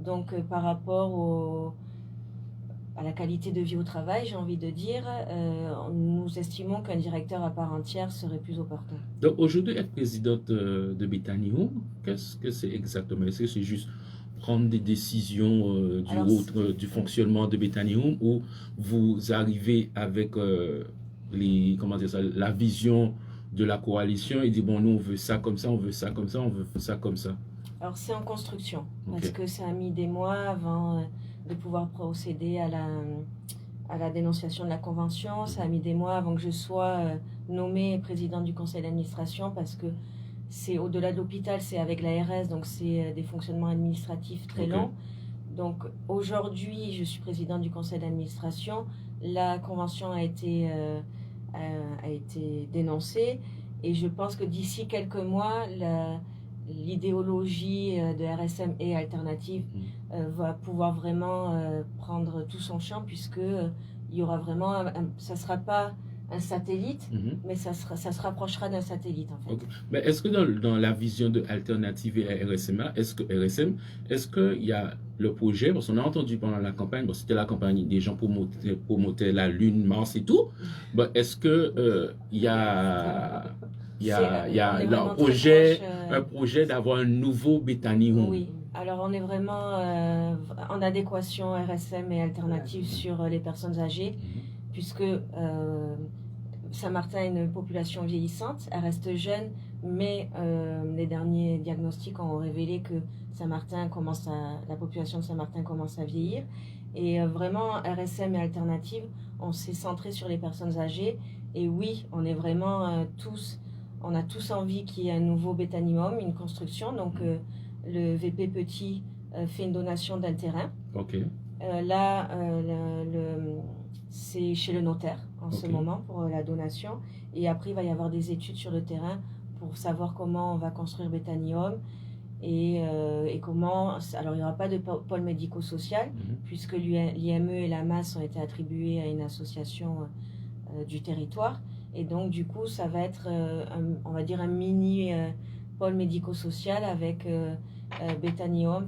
Donc, par rapport à la qualité de vie au travail, j'ai envie de dire, nous estimons qu'un directeur à part entière serait plus opportun. Donc, aujourd'hui, être présidente de Bethany Home, qu'est-ce que c'est exactement? Est-ce que c'est juste prendre des décisions du fonctionnement de Bethany Home ou vous arrivez avec la vision de la coalition et dire bon, nous on veut ça comme ça, on veut ça comme ça, on veut ça comme ça? Alors c'est en construction, parce que ça a mis des mois avant de pouvoir procéder à la dénonciation de la convention. Ça a mis des mois avant que je sois nommée présidente du conseil d'administration, parce que c'est au-delà de l'hôpital, c'est avec l'ARS, donc c'est des fonctionnements administratifs très longs. Donc aujourd'hui, je suis présidente du conseil d'administration. La convention a été dénoncée et je pense que d'ici quelques mois, l'idéologie de RSM et alternative va pouvoir vraiment prendre tout son champ, puisque il y aura vraiment, ça ne sera pas un satellite, mais ça se rapprochera d'un satellite en fait. Mais est-ce que dans la vision de Alternative et RSM, est-ce qu'il y a le projet, parce qu'on a entendu pendant la campagne, c'était la campagne des gens promotaient la Lune, Mars et tout, est-ce que il y a un projet d'avoir un nouveau Bethany Home? Oui, alors on est vraiment en adéquation RSM et Alternative sur les personnes âgées, puisque Saint-Martin a une population vieillissante, elle reste jeune, mais les derniers diagnostics ont révélé que la population de Saint-Martin commence à vieillir. Et vraiment, RSM et Alternative, on s'est centré sur les personnes âgées. Et oui, on est vraiment on a tous envie qu'il y ait un nouveau Bethany Home, une construction. Donc le VP Petit fait une donation d'un terrain. Là, c'est chez le notaire en ce moment pour la donation. Et après, il va y avoir des études sur le terrain pour savoir comment on va construire Bethany Home et comment... Alors, il n'y aura pas de pôle médico-social puisque l'IME et la MAS ont été attribués à une association du territoire. Et donc, du coup, ça va être, on va dire, un mini pôle médico-social avec Bethany Home,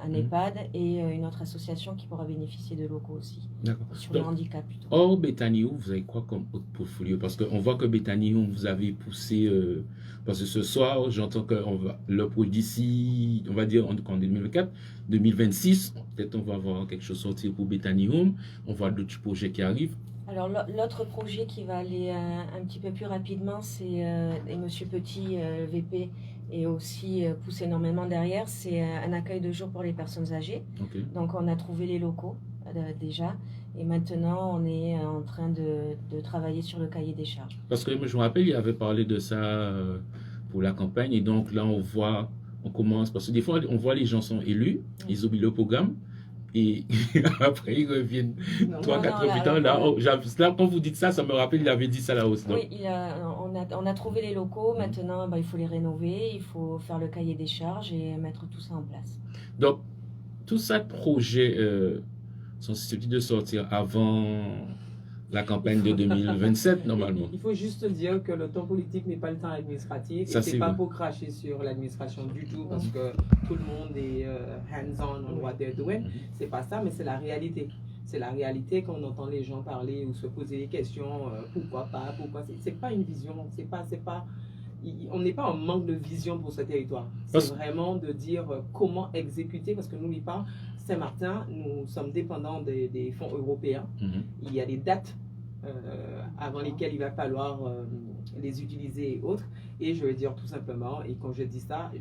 un EHPAD et une autre association qui pourra bénéficier de locaux aussi. Sur le handicap plutôt. Hors Bethany Home, vous avez quoi comme autre portfolio? Parce qu'on voit que Bethany Home, vous avez poussé, parce que ce soir, j'entends que le produit d'ici, on va dire en 2024, 2026, peut-être on va avoir quelque chose sortir pour Bethany Home, on voit d'autres projets qui arrivent. Alors l'autre projet qui va aller un petit peu plus rapidement, c'est, et Monsieur Petit, VP, et aussi pousse énormément derrière, c'est un accueil de jour pour les personnes âgées. Donc on a trouvé les locaux déjà et maintenant on est en train de travailler sur le cahier des charges. Parce que je me rappelle, il avait parlé de ça pour la campagne et donc là on commence, parce que des fois on voit les gens sont élus, ils oublient le programme et après ils reviennent 3-4 plus tard. Là, quand vous dites ça, ça me rappelle, il avait dit ça là aussi. Oui, on a trouvé les locaux, maintenant il faut les rénover, il faut faire le cahier des charges et mettre tout ça en place. Donc, tous ces projets sont susceptibles de sortir avant la campagne de 2027, normalement. Il faut juste dire que le temps politique n'est pas le temps administratif. Ça, et c'est pas pour cracher sur l'administration du tout, parce que tout le monde est hands-on on what they're doing. C'est pas ça, mais c'est la réalité. C'est la réalité quand on entend les gens parler ou se poser des questions, pourquoi pas, pourquoi. C'est pas une vision, on n'est pas en manque de vision pour ce territoire. C'est vraiment de dire comment exécuter, parce que n'oublie pas, Saint-Martin, nous sommes dépendants des fonds européens. Il y a des dates avant lesquelles il va falloir les utiliser et autres. Et je veux dire tout simplement, et quand je dis ça,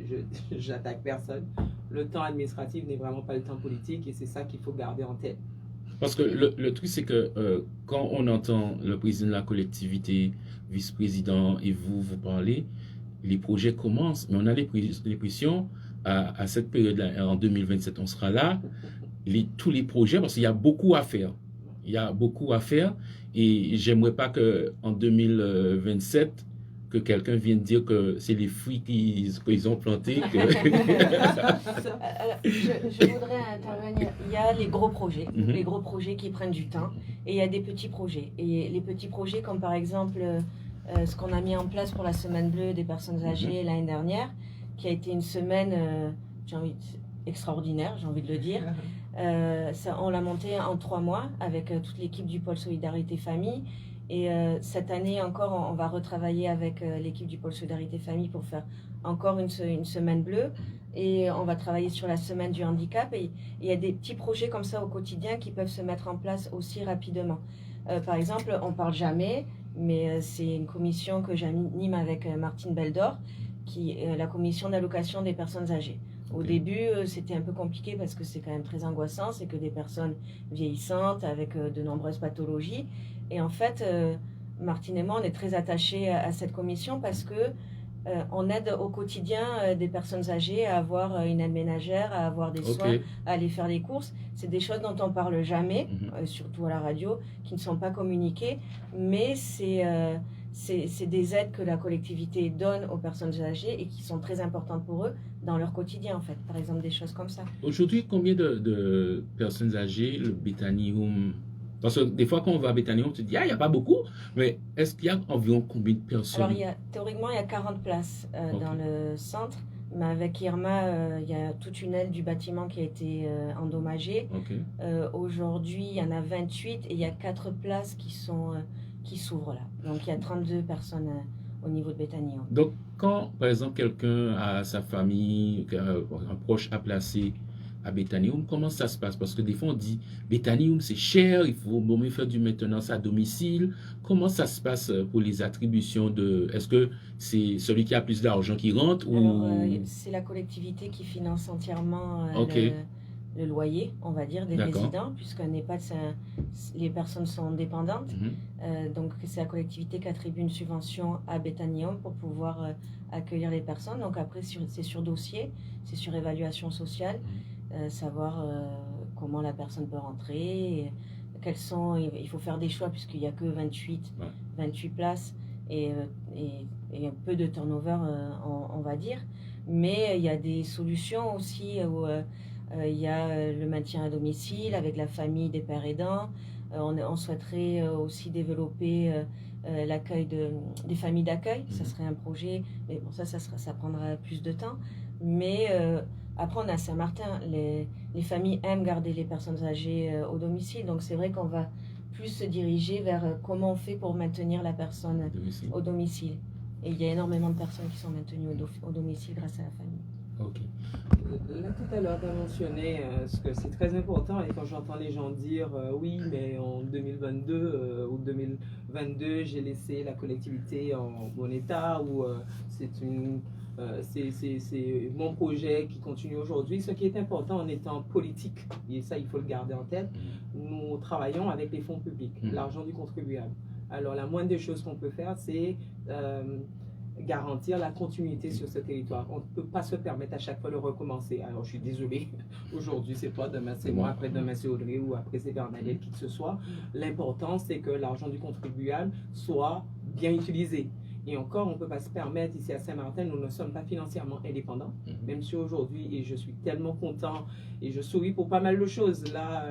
j'attaque personne, le temps administratif n'est vraiment pas le temps politique et c'est ça qu'il faut garder en tête. Parce que le truc, c'est que quand on entend le président de la collectivité, vice-président et vous parlez, les projets commencent, mais on a l'impression à cette période-là, en 2027, on sera là, tous les projets, parce qu'il y a beaucoup à faire. Il y a beaucoup à faire et j'aimerais pas qu'en 2027, que quelqu'un vienne dire que c'est les fruits qu'ils ont plantés. Je voudrais intervenir. Il y a les gros projets, les gros projets qui prennent du temps, et il y a des petits projets. Et les petits projets, comme par exemple ce qu'on a mis en place pour la Semaine bleue des personnes âgées l'année dernière, qui a été une semaine extraordinaire, j'ai envie de le dire. On l'a monté en 3 mois avec toute l'équipe du pôle Solidarité Famille. Et cette année encore, on va retravailler avec l'équipe du pôle Solidarité Famille pour faire encore une semaine bleue. Et on va travailler sur la semaine du handicap. Et il y a des petits projets comme ça au quotidien qui peuvent se mettre en place aussi rapidement. Par exemple, on ne parle jamais, mais c'est une commission que j'anime avec Martine Beldor, qui est la commission d'allocation des personnes âgées. Au début, c'était un peu compliqué parce que c'est quand même très angoissant. C'est que des personnes vieillissantes avec de nombreuses pathologies. Et en fait, Martine et moi, on est très attachés à cette commission parce que on aide au quotidien des personnes âgées à avoir une aide ménagère, à avoir des soins, à aller faire les courses. C'est des choses dont on ne parle jamais, surtout à la radio, qui ne sont pas communiquées, mais c'est des aides que la collectivité donne aux personnes âgées et qui sont très importantes pour eux dans leur quotidien, en fait. Par exemple, des choses comme ça. Aujourd'hui, combien de personnes âgées, le Bethany Home? Parce que des fois, quand on va à Bethany Home, tu te dis, il n'y a pas beaucoup, mais est-ce qu'il y a environ combien de personnes? Alors, théoriquement, il y a 40 places dans le centre, mais avec Irma, il y a toute une aile du bâtiment qui a été endommagée. Aujourd'hui, il y en a 28 et il y a 4 places qui s'ouvrent là. Donc, il y a 32 personnes au niveau de Bethany Home. Donc, quand, par exemple, quelqu'un a sa famille, un proche à placer à Bethany Home, comment ça se passe? Parce que des fois, on dit, Bethany Home, c'est cher, il faut mieux faire du maintenance à domicile. Comment ça se passe pour les attributions de... Est-ce que c'est celui qui a plus d'argent qui rentre ou... C'est la collectivité qui finance entièrement le loyer, on va dire, des résidents, puisqu'un EHPAD, les personnes sont dépendantes. Donc, c'est la collectivité qui attribue une subvention à Bethany Home pour pouvoir accueillir les personnes. Donc, après, c'est sur dossier, c'est sur évaluation sociale, savoir comment la personne peut rentrer, il faut faire des choix puisqu'il n'y a que 28 places et un peu de turnover, on va dire. Mais il y a des solutions aussi où il y a le maintien à domicile avec la famille des pères aidants. On souhaiterait aussi développer l'accueil des familles d'accueil. Ça serait un projet, mais bon, ça prendra plus de temps. Mais après, on a Saint-Martin. Les familles aiment garder les personnes âgées au domicile. Donc, c'est vrai qu'on va plus se diriger vers comment on fait pour maintenir la personne au domicile. Et il y a énormément de personnes qui sont maintenues au domicile grâce à la famille. Ok. Là, tout à l'heure, tu as mentionné ce que c'est très important. Et quand j'entends les gens dire oui, mais en 2022 ou 2022, j'ai laissé la collectivité en bon état, ou c'est mon projet qui continue aujourd'hui. Ce qui est important en étant politique, et ça, il faut le garder en tête, nous travaillons avec les fonds publics, l'argent du contribuable. Alors, la moindre des choses qu'on peut faire, c'est garantir la continuité sur ce territoire. On ne peut pas se permettre à chaque fois de recommencer. Alors, je suis désolée, aujourd'hui, c'est toi, demain, c'est moi, après-demain, c'est Audrey, ou après, c'est Bernadette, qui que ce soit. L'important, c'est que l'argent du contribuable soit bien utilisé. Et encore, on ne peut pas se permettre, ici à Saint-Martin, nous ne sommes pas financièrement indépendants, même si aujourd'hui, et je suis tellement content, et je souris pour pas mal de choses. Là,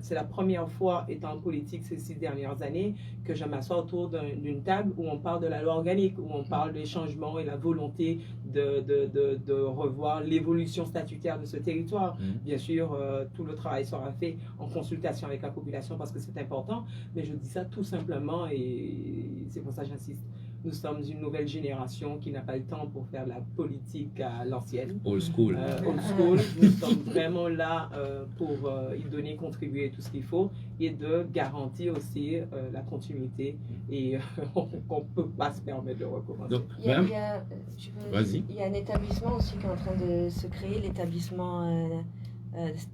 c'est la première fois, étant en politique ces 6 dernières années, que je m'assois autour d'une table où on parle de la loi organique, où on parle des changements et la volonté de revoir l'évolution statutaire de ce territoire. Bien sûr, tout le travail sera fait en consultation avec la population parce que c'est important, mais je dis ça tout simplement, et c'est pour ça que j'insiste. Nous sommes une nouvelle génération qui n'a pas le temps pour faire de la politique à l'ancienne. Old school. Old school. Nous sommes vraiment là pour y donner, contribuer tout ce qu'il faut et de garantir aussi la continuité. Et qu'on ne peut pas se permettre de recommencer. Donc, il y a un établissement aussi qui est en train de se créer, l'établissement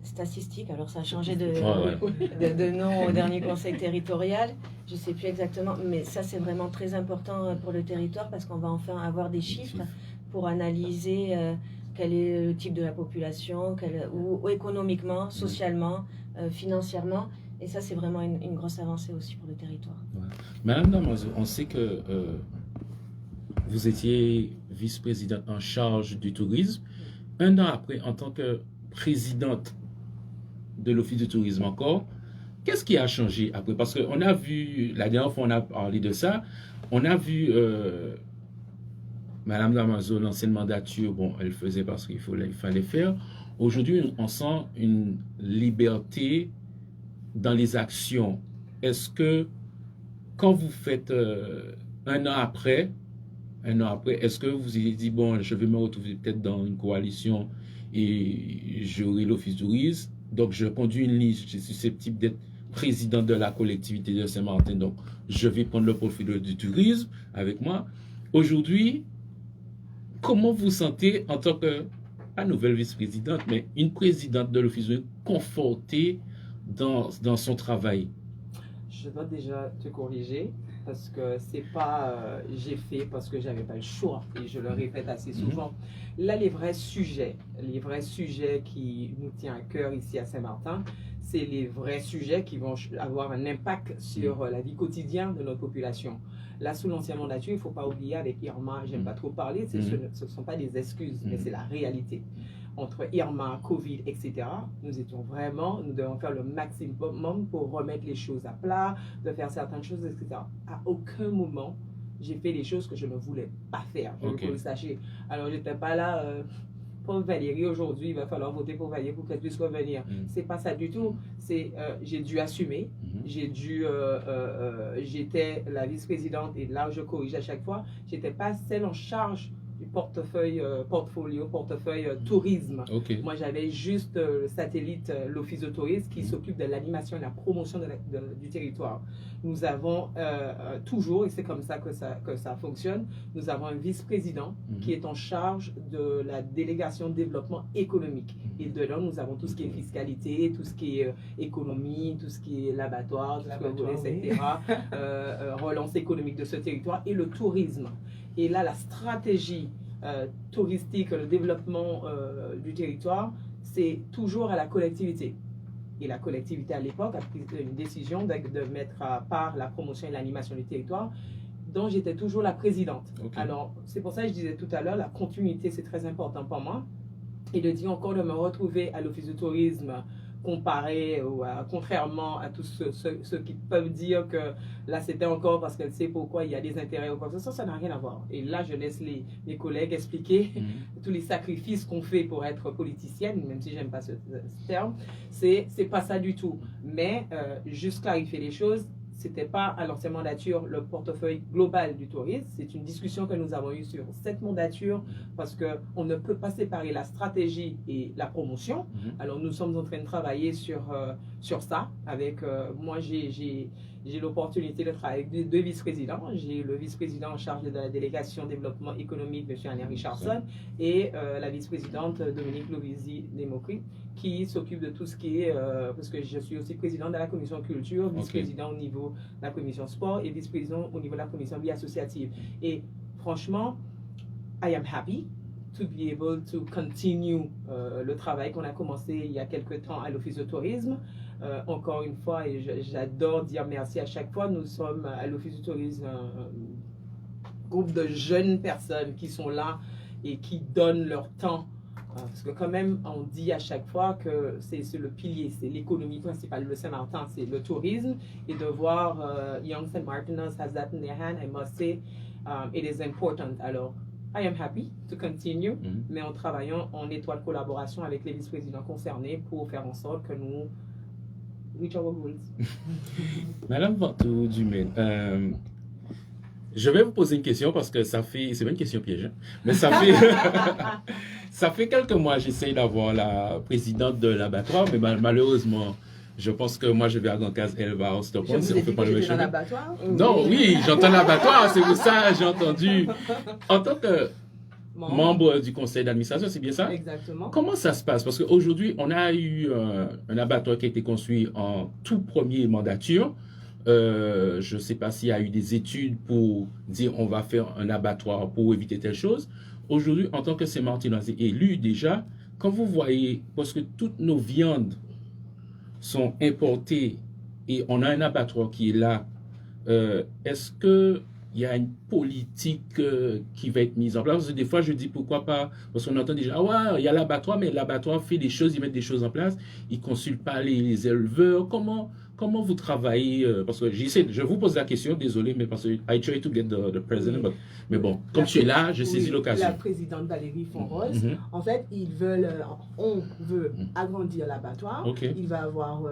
statistique. Alors ça a changé de nom au dernier conseil territorial. Je ne sais plus exactement, mais ça c'est vraiment très important pour le territoire parce qu'on va enfin avoir des chiffres pour analyser quel est le type de la population, ou économiquement, socialement, financièrement. Et ça c'est vraiment une grosse avancée aussi pour le territoire. Ouais. Madame Damanzo, on sait que vous étiez vice-présidente en charge du tourisme. Un an après, en tant que présidente de l'Office du tourisme encore, qu'est-ce qui a changé après? Parce qu'on a vu, la dernière fois on a parlé de ça, on a vu Madame Damanzo, l'ancienne mandature, bon, elle faisait parce qu'il fallait faire. Aujourd'hui, on sent une liberté dans les actions. Est-ce que quand vous faites un an après, est-ce que vous avez dit, bon, je vais me retrouver peut-être dans une coalition et j'aurai l'Office du tourisme, donc je conduis une liste, je suis susceptible d'être président de la collectivité de Saint-Martin, donc je vais prendre le profil du tourisme avec moi. Aujourd'hui, comment vous sentez en tant que, pas nouvelle vice-présidente, mais une présidente de l'Office du tourisme confortée dans son travail? Je dois déjà te corriger parce que c'est pas j'ai fait parce que j'avais pas le choix, et je le répète assez souvent. Là, les vrais sujets qui nous tiennent à cœur ici à Saint-Martin, c'est les vrais sujets qui vont avoir un impact sur la vie quotidienne de notre population. Là, sous l'ancienne mandature, il ne faut pas oublier avec Irma, j'aime pas trop parler, ce ne sont pas des excuses, mais c'est la réalité. Entre Irma, Covid, etc., nous devons faire le maximum pour remettre les choses à plat, de faire certaines choses, etc. À aucun moment, j'ai fait les choses que je ne voulais pas faire, je veux que vous le sachiez. Alors, je n'étais pas là, pour Valérie, aujourd'hui, il va falloir voter pour Valérie pour qu'elle puisse revenir. C'est pas ça du tout. J'ai dû assumer, j'étais la vice-présidente, et là, je corrige à chaque fois, j'étais pas celle en charge du portefeuille tourisme. Moi, j'avais juste le satellite, l'Office de tourisme, qui s'occupe de l'animation et de la promotion du territoire. Nous avons toujours, et c'est comme ça que ça fonctionne, nous avons un vice-président qui est en charge de la délégation de développement économique. Et de là, nous avons tout ce qui est fiscalité, tout ce qui est économie, tout ce qui est l'abattoir, tout ce que vous voulez, etc. Relance économique de ce territoire et le tourisme. Et là, la stratégie touristique, le développement du territoire, c'est toujours à la collectivité. Et la collectivité à l'époque a pris une décision de mettre à part la promotion et l'animation du territoire, dont j'étais toujours la présidente. Okay. Alors, c'est pour ça que je disais tout à l'heure, la continuité, c'est très important pour moi. Et de dire encore de me retrouver à l'Office du tourisme, comparé contrairement à tous ceux qui peuvent dire que là c'était encore parce qu'elle sait pourquoi il y a des intérêts ou quoi que ce soit, ça n'a rien à voir. Et là je laisse mes collègues expliquer tous les sacrifices qu'on fait pour être politicienne, même si j'aime pas ce terme, c'est pas ça du tout. Mais juste clarifier les choses, c'était pas à l'ancienne mandature le portefeuille global du tourisme. C'est une discussion que nous avons eue sur cette mandature parce qu'on ne peut pas séparer la stratégie et la promotion. Alors nous sommes en train de travailler sur ça. Avec moi, j'ai l'opportunité de travailler avec deux vice-présidents. J'ai le vice-président en charge de la délégation développement économique, M. Alain Richardson, et la vice-présidente Dominique Lovisy-Desmocry, qui s'occupe de tout ce qui est, parce que je suis aussi président de la commission culture, vice-président au niveau de la commission sport et vice-président au niveau de la commission vie associative. Et franchement, I am happy to be able to continue le travail qu'on a commencé il y a quelques temps à l'Office de tourisme. Encore une fois, et j'adore dire merci à chaque fois, nous sommes à l'Office du tourisme un groupe de jeunes personnes qui sont là et qui donnent leur temps. Parce que quand même, on dit à chaque fois que c'est le pilier, c'est l'économie principale. Le Saint-Martin, c'est le tourisme. Et de voir Young St. Martiners has that in their hand, I must say, it is important. Alors, I am happy to continue, mais en travaillant en étroite collaboration avec les vice-présidents concernés pour faire en sorte que nous reach our goals. Madame Vantou Dumais, je vais vous poser une question parce que c'est pas une question piège, mais ça fait quelques mois j'essaye d'avoir la présidente de l'abattoir, mais malheureusement, je pense que moi je vais à Grand-Case, elle va au stop on, si on fait pas le même chemin. Non, oui, j'entends l'abattoir, c'est pour ça j'ai entendu. En tant que membre du conseil d'administration, c'est bien ça? Exactement. Comment ça se passe? Parce qu'aujourd'hui, on a eu un abattoir qui a été construit en tout premier mandature. Je ne sais pas s'il y a eu des études pour dire on va faire un abattoir pour éviter telle chose. Aujourd'hui, en tant que Saint-Martinois élu déjà, quand vous voyez, parce que toutes nos viandes sont importées et on a un abattoir qui est là, est-ce qu'il y a une politique qui va être mise en place? Parce que des fois, je dis pourquoi pas, parce qu'on entend déjà, ah ouais, il y a l'abattoir, mais l'abattoir fait des choses, ils mettent des choses en place, ils ne consultent pas les éleveurs. Comment vous travaillez? Parce que je vous pose la question, désolé, mais parce que I try to get the president, mais bon, comme tu es là, je saisis l'occasion. La présidente Valérie Fonrose, en fait, on veut agrandir l'abattoir. Il va avoir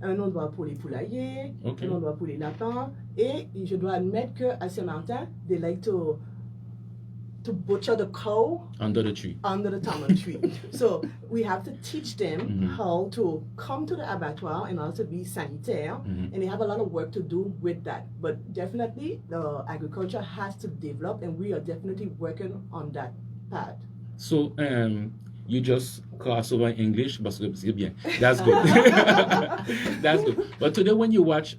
un endroit pour les poulaillers, un endroit pour les lapins, et je dois admettre qu'à Saint-Martin, they like to butcher the cow under the tree. Under the tamarind tree. So we have to teach them how to come to the abattoir and also be sanitaire. And they have a lot of work to do with that. But definitely the agriculture has to develop, and we are definitely working on that path. So you just cross over in English, but bien. That's good. That's good. But today when you watch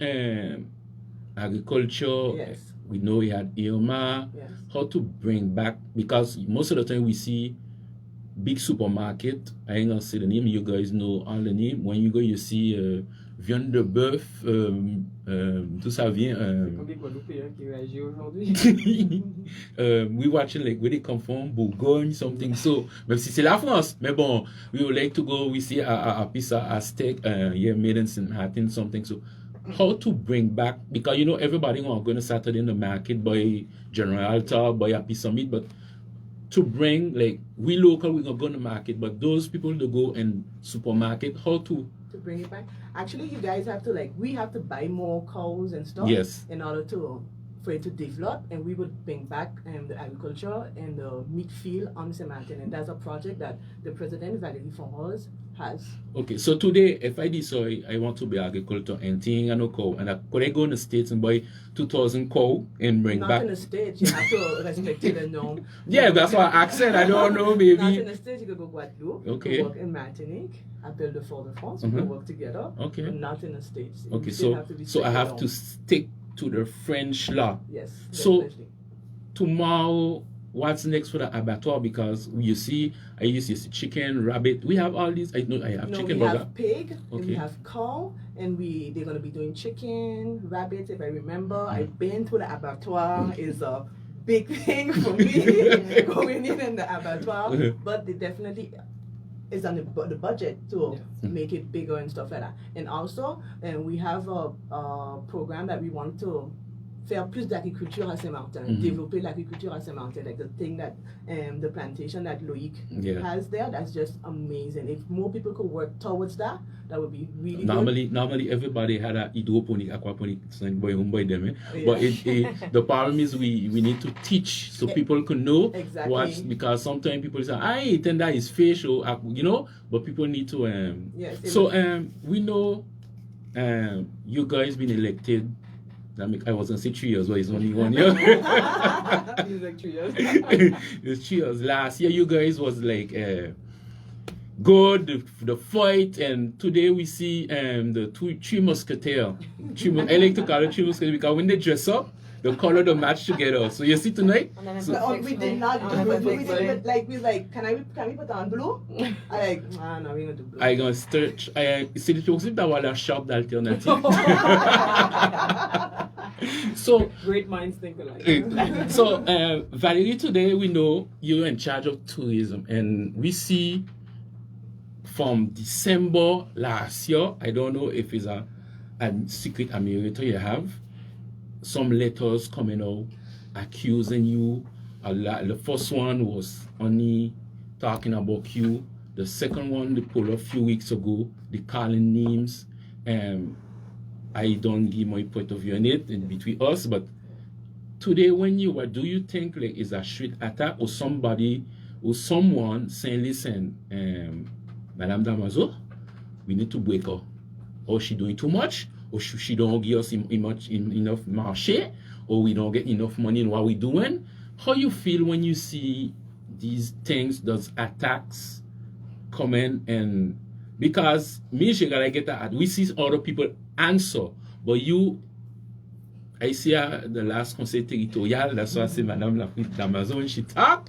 agriculture, yes. We know we had Irma, Yes. how to bring back, because most of the time we see big supermarket, I ain't gonna say the name, you guys know all the name. When you go, you see viande de bœuf, tout ça vient. Comme des Guadeloupéens qui réagissent aujourd'hui. We watching like where they come from, Bourgogne, something. So, même si c'est la France, mais bon, we would like to go, we see a piece of steak, made in St. Martin, something. So, how to bring back, because you know everybody want to go to Saturday in the market, buy General Alta, buy a piece of meat, but to bring, like, we local, we're going to go to the market, but those people to go in supermarket, how to bring it back? Actually, you guys have to, like, we have to buy more cows and stuff. Yes. In order for it to develop, and we would bring back the agriculture and the meat field on St. Martin, and that's a project that the President Valérie Fonrose has. Okay, so today, if I decide I want to be agriculture and thing and no cow, and could I go in the States and buy 2,000 cow and bring Not back? Not in the States, you have to respect the norm. Yeah, that's what I said. I don't know, maybe. Not in the States, you could go Guadeloupe, okay. You could work in Martinique, at Belle de Fort-de-France, we could work together, okay. But not in the States. Okay, so I have to stick to the French law. Yes, so definitely. Tomorrow, what's next for the abattoir? Because you see chicken, rabbit. We have all these. I have No, chicken we burger. have pig, and we Okay. have cow, and they're gonna be doing chicken, rabbit. If I remember, I've been to the abattoir. Is a big thing for me going in the abattoir, but they definitely is on the budget to make it bigger and stuff like that. And also, we have a program that we want to faire plus d'agriculture à Saint-Martin, développer l'agriculture à Saint-Martin, like the thing that, the plantation that Loïc has there, that's just amazing. If more people could work towards that, that would be really good. Normally everybody had a hydroponic, aquaponic, by them. Yeah. But the problem is we need to teach so people can know Exactly. because sometimes people say, I think that is fish or but people need to Yes, so we know you guys been elected. I wasn't say 3 years, but it's only 1 year. He's like 3 years. It's 3 years. Last year you guys was like good, the fight, and today we see the three musketeers. I like to call it 3 musketeers because when they dress up, the color don't match together. So you see tonight. On a même So- pas We fait did not exprès. do On a it. pas fait We exprès. did it. We like, can we put on blue? I like, no, we're gonna do blue. I gonna search. C'est possible d'avoir la charte d'alternative. So, Great minds think alike. so Valerie, today we know you're in charge of tourism, and we see from December last year. I don't know if it's a secret ameliorator you have. Some letters coming out accusing you. The first one was only talking about you. The second one they pulled a few weeks ago. They calling names. I don't give my point of view on it in between us, but today when you do you think like it's a street attack or somebody or someone saying, listen, Madame Damaso, we need to break her, or she doing too much, or she don't give us enough marché, or we don't get enough money in what we doing? How you feel when you see these things, those attacks coming? And because me, I get that we see other people answer, but you, I see the last conseil territorial, that's why I say Madame Lafrique d'Amazon, when she talk,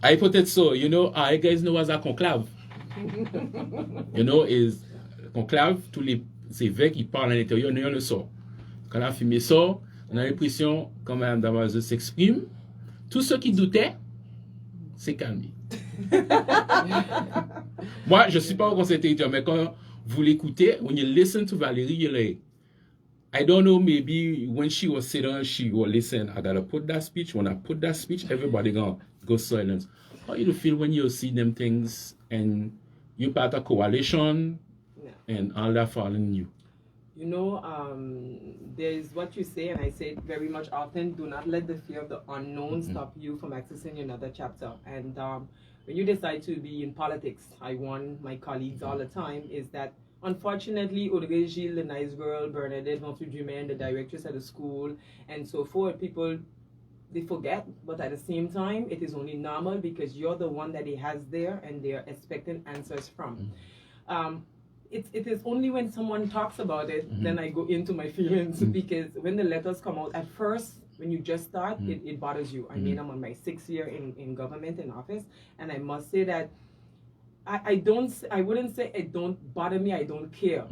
I put it so, you guys know as a conclave. Is conclave, tous les évêques, ils parlent à l'intérieur, nous le sort. Quand on a filmé ça, on a l'impression, quand Madame Damaso s'exprime, tous ceux qui doutaient, c'est calmé. Moi, je ne suis pas au conseil territorial, mais quand vous l'écoutez, when you listen to Valérie, you're like, I don't know, maybe when she was sitting, she will listen, I gotta put that speech. When I put that speech, everybody gonna go silent. How you feel when you see them things and you're part of coalition and all that following you? There's what you say, and I say it very much often, do not let the fear of the unknown stop you from accessing another chapter. And when you decide to be in politics, I warn my colleagues all the time, is that unfortunately, Audrey Gilles, the nice girl, Bernadette Venture-Dumaine, the directress at the school, and so forth, people, they forget, but at the same time, it is only normal because you're the one that he has there and they're expecting answers from. It is only when someone talks about it, then I go into my feelings, because when the letters come out, at first, when you just start, it bothers you. I mean, I'm on my 6th year in government, in office, and I must say that I wouldn't say it don't bother me, I don't care.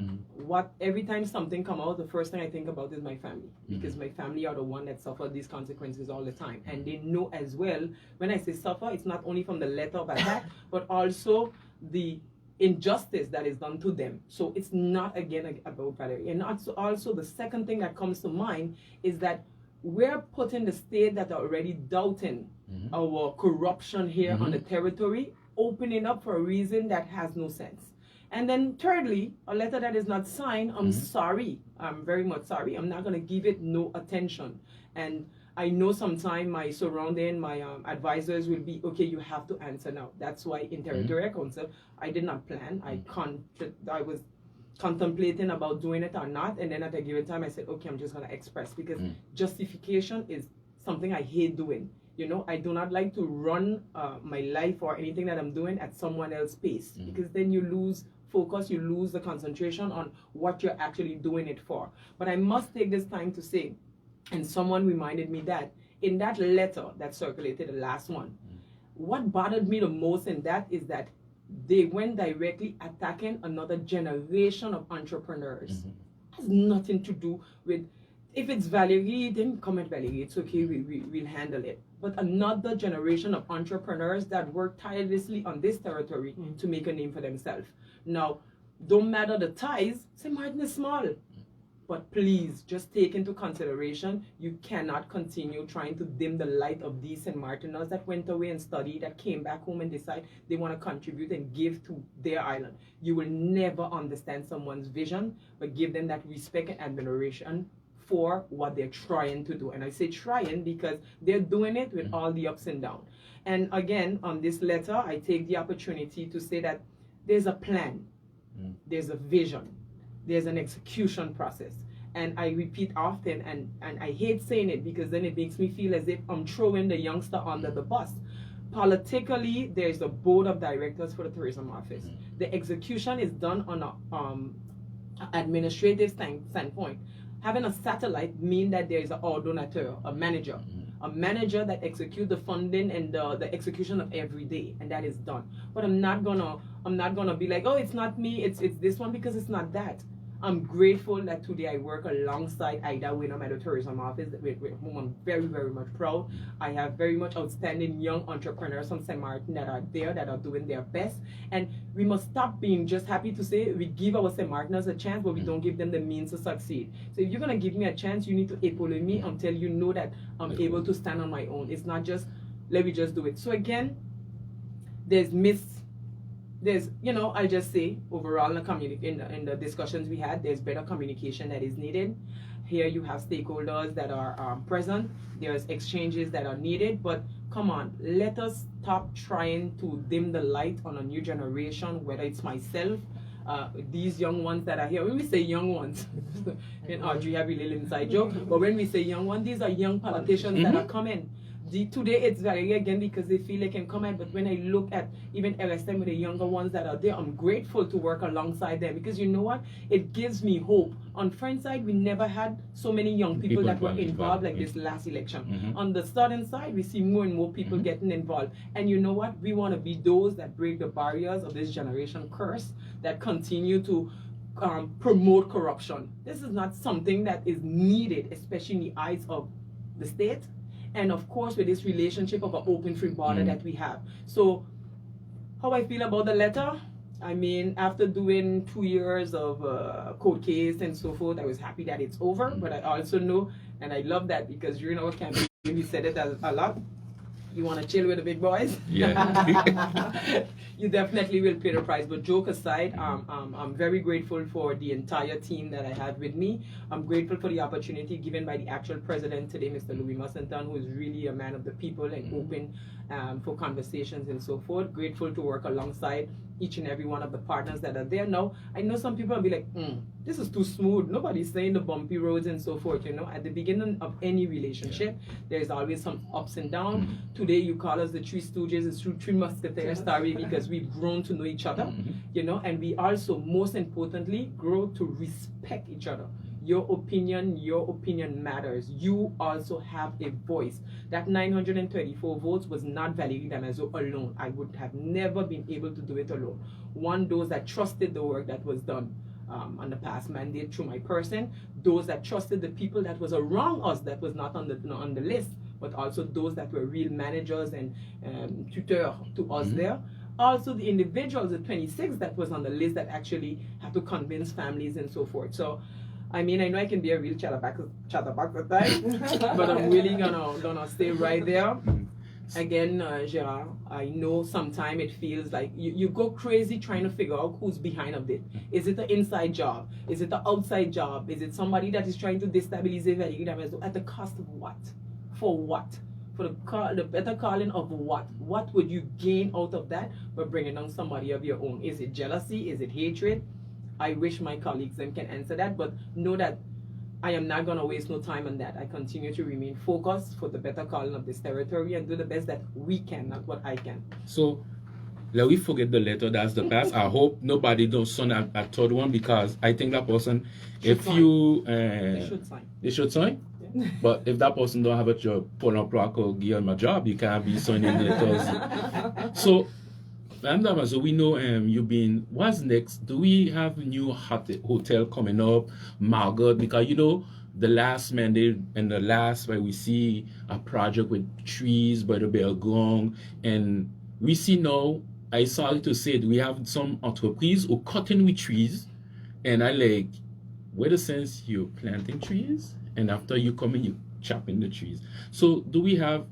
Every time something come out, the first thing I think about is my family, because my family are the one that suffer these consequences all the time. And they know as well, when I say suffer, it's not only from the letter of attack, but also the injustice that is done to them. So it's not again about Valerie. And also the second thing that comes to mind is that we're putting the state that are already doubting our corruption here on the territory, opening up for a reason that has no sense. And then thirdly, a letter that is not signed, I'm sorry, I'm very much sorry, I'm not going to give it no attention. And I know sometime my surrounding, my advisors will be, okay, you have to answer now. That's why in Territorial Council, I did not plan. I was contemplating about doing it or not. And then at a given time, I said, okay, I'm just going to express, because justification is something I hate doing. I do not like to run my life or anything that I'm doing at someone else's pace, because then you lose focus, you lose the concentration on what you're actually doing it for. But I must take this time to say, and someone reminded me that in that letter that circulated, the last one, what bothered me the most in that is that they went directly attacking another generation of entrepreneurs. Has nothing to do with, if it's Valerie, then comment Valerie, it's okay, we'll handle it. But another generation of entrepreneurs that work tirelessly on this territory to make a name for themselves. Now, don't matter the ties, St. Martin is small. But please, just take into consideration, you cannot continue trying to dim the light of these St. Martiners that went away and studied, that came back home and decide they want to contribute and give to their island. You will never understand someone's vision, but give them that respect and admiration for what they're trying to do. And I say trying because they're doing it with all the ups and downs. And again, on this letter, I take the opportunity to say that there's a plan, there's a vision, there's an execution process. And I repeat often, and I hate saying it because then it makes me feel as if I'm throwing the youngster under the bus. Politically, there's a board of directors for the tourism office. The execution is done on an administrative standpoint. Having a satellite means that there is an ordinateur, a manager that executes the funding and the execution of every day, and that is done. But I'm not gonna be like, oh, it's not me, it's this one, because it's not that. I'm grateful that today I work alongside Ida Winham at the tourism office, with whom I'm very, very much proud. I have very much outstanding young entrepreneurs from St. Martin that are there, that are doing their best. And we must stop being just happy to say we give our St. Martiners a chance, but we don't give them the means to succeed. So if you're going to give me a chance, you need to épaule me until you know that I'm able to stand on my own. It's not just, let me just do it. So again, there's, I'll just say, overall in the discussions we had, there's better communication that is needed. Here you have stakeholders that are present, there's exchanges that are needed, but come on, let us stop trying to dim the light on a new generation, whether it's myself, these young ones that are here. When we say young ones, and Audrey have a little inside joke, but when we say young ones, these are young politicians that are coming. Today it's Valerie again because they feel they can come in, but when I look at even LSM with the younger ones that are there, I'm grateful to work alongside them, because you know what? It gives me hope. On Friends side, we never had so many young people that were involved like this last election. On the Southern side, we see more and more people getting involved. And you know what? We want to be those that break the barriers of this generation curse, that continue to promote corruption. This is not something that is needed, especially in the eyes of the state. And of course, with this relationship of an open free border that we have. So how I feel about the letter, I mean, after doing 2 years of court case and so forth, I was happy that it's over. But I also know, and I love that, because during our campaign, we said it a lot, you want to chill with the big boys? Yeah. You definitely will pay the price. But joke aside, I'm very grateful for the entire team that I have with me. I'm grateful for the opportunity given by the actual president today, Mr. Louis Mussenton, who is really a man of the people and open for conversations and so forth. Grateful to work alongside each and every one of the partners that are there. Now, I know some people will be like, this is too smooth. Nobody's saying the bumpy roads and so forth. At the beginning of any relationship, there's always some ups and downs. Today, you call us the Three Stooges, it's Three Musketeers story, because we've grown to know each other, and we also, most importantly, grow to respect each other. Your opinion matters. You also have a voice. That 934 votes was not Valerie Damaso alone. I would have never been able to do it alone. Those that trusted the work that was done on the past mandate through my person, those that trusted the people that was around us that was not on the list, but also those that were real managers and tutors to us there. Also the individuals, the 26 that was on the list that actually had to convince families and so forth. So, I mean, I know I can be a real chatterbox at times, but I'm really gonna stay right there. Again, Gerard, I know sometimes it feels like you go crazy trying to figure out who's behind of it. Is it an inside job? Is it an outside job? Is it somebody that is trying to destabilize Valerie at the cost of what? For what? For the better calling of what? What would you gain out of that by bringing down somebody of your own? Is it jealousy? Is it hatred? I wish my colleagues then can answer that, but know that I am not going to waste no time on that. I continue to remain focused for the better calling of this territory and do the best that we can, not what I can. So, let we forget the letter, that's the past. I hope nobody don't sign a third one, because I think that person, if you they should sign. But if that person don't have a job, Pôle emploi or give him a job, you can't be signing letters. So, so we know what's next? Do we have a new hotel coming up, Margot? Because the last mandate and the last where we see a project with trees by the Belgong, and we see now, I sorry to say it, we have some entreprise who cutting with trees, and I like, where the sense you're planting trees, and after you come in, you chopping the trees. So do we have,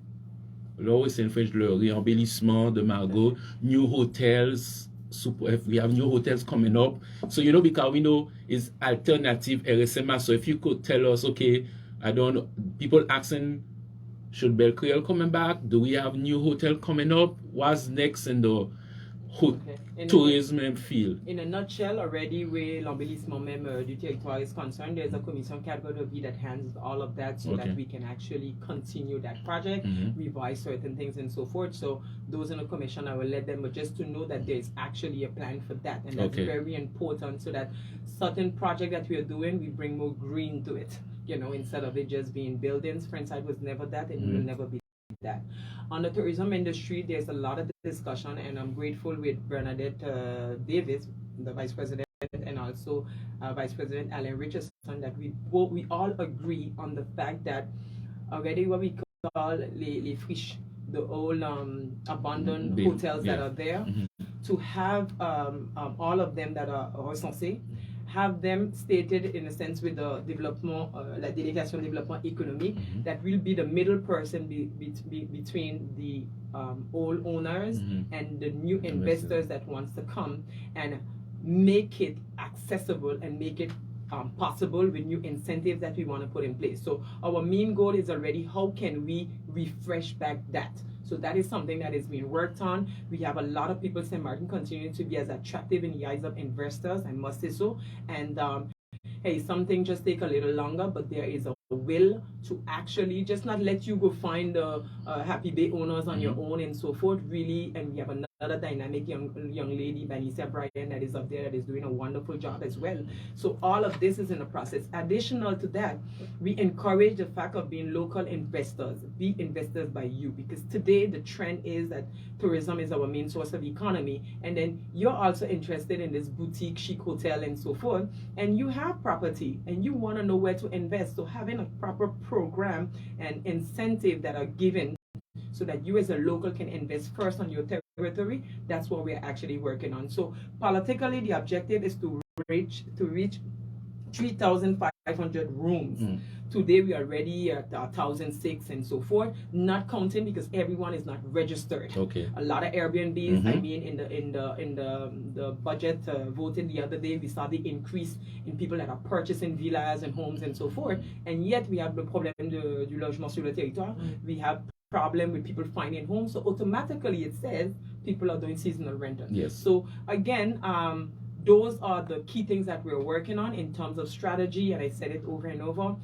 là où c'est in French, le réembellissement de Margot, new hotels, if we have new hotels coming up. So, because we know it's alternative RSMA. So if you could tell us, okay, people asking, should Belle Creole coming back? Do we have new hotel coming up? What's next in the tourism field? In a nutshell, already where l'embellissement même du territoire is concerned, there's a commission cadre de vie that handles all of that so that we can actually continue that project, revise certain things and so forth. So those in the commission, I will let them, but just to know that there's actually a plan for that. And that's very important, so that certain project that we are doing, we bring more green to it, instead of it just being buildings. Friendside was never that, and it will never be that. On the tourism industry, there's a lot of discussion, and I'm grateful with Bernadette Davis, the Vice President, and also Vice President Alan Richardson, that we all agree on the fact that already what we call les friches, the old abandoned hotels that are there, to have all of them that are recensés, have them stated in a sense with the development, la délégation développement économique, that will be the middle person between the old owners and the new investors that wants to come, and make it accessible and make it possible with new incentives that we want to put in place. So our main goal is already, how can we refresh back that? So that is something that is being worked on. We have a lot of people, St. Martin continuing to be as attractive in the eyes of investors, I must say so. And hey, something just take a little longer, but there is a will to actually just not let you go find Happy Bay owners on your own and so forth, really. And we have another dynamic young lady, Vanessa Bryan, that is up there, that is doing a wonderful job as well. So all of this is in the process. Additional to that, we encourage the fact of being local investors. Be investors by you, because today the trend is that tourism is our main source of economy, and then you're also interested in this boutique chic hotel and so forth, and you have property and you want to know where to invest. So having a proper program and incentive that are given so that you as a local can invest first on your territory, that's what we're actually working on. So politically, the objective is to reach 3,500 rooms. Today we are already at 1,006 and so forth, not counting because everyone is not registered. A lot of Airbnbs. I mean, in the budget voted the other day, we saw the increase in people that are purchasing villas and homes and so forth, and yet we have the problem du logement sur le territoire. We have problem with people finding homes, so automatically it says people are doing seasonal rental. So again, those are the key things that we're working on in terms of strategy, and I said it over and over.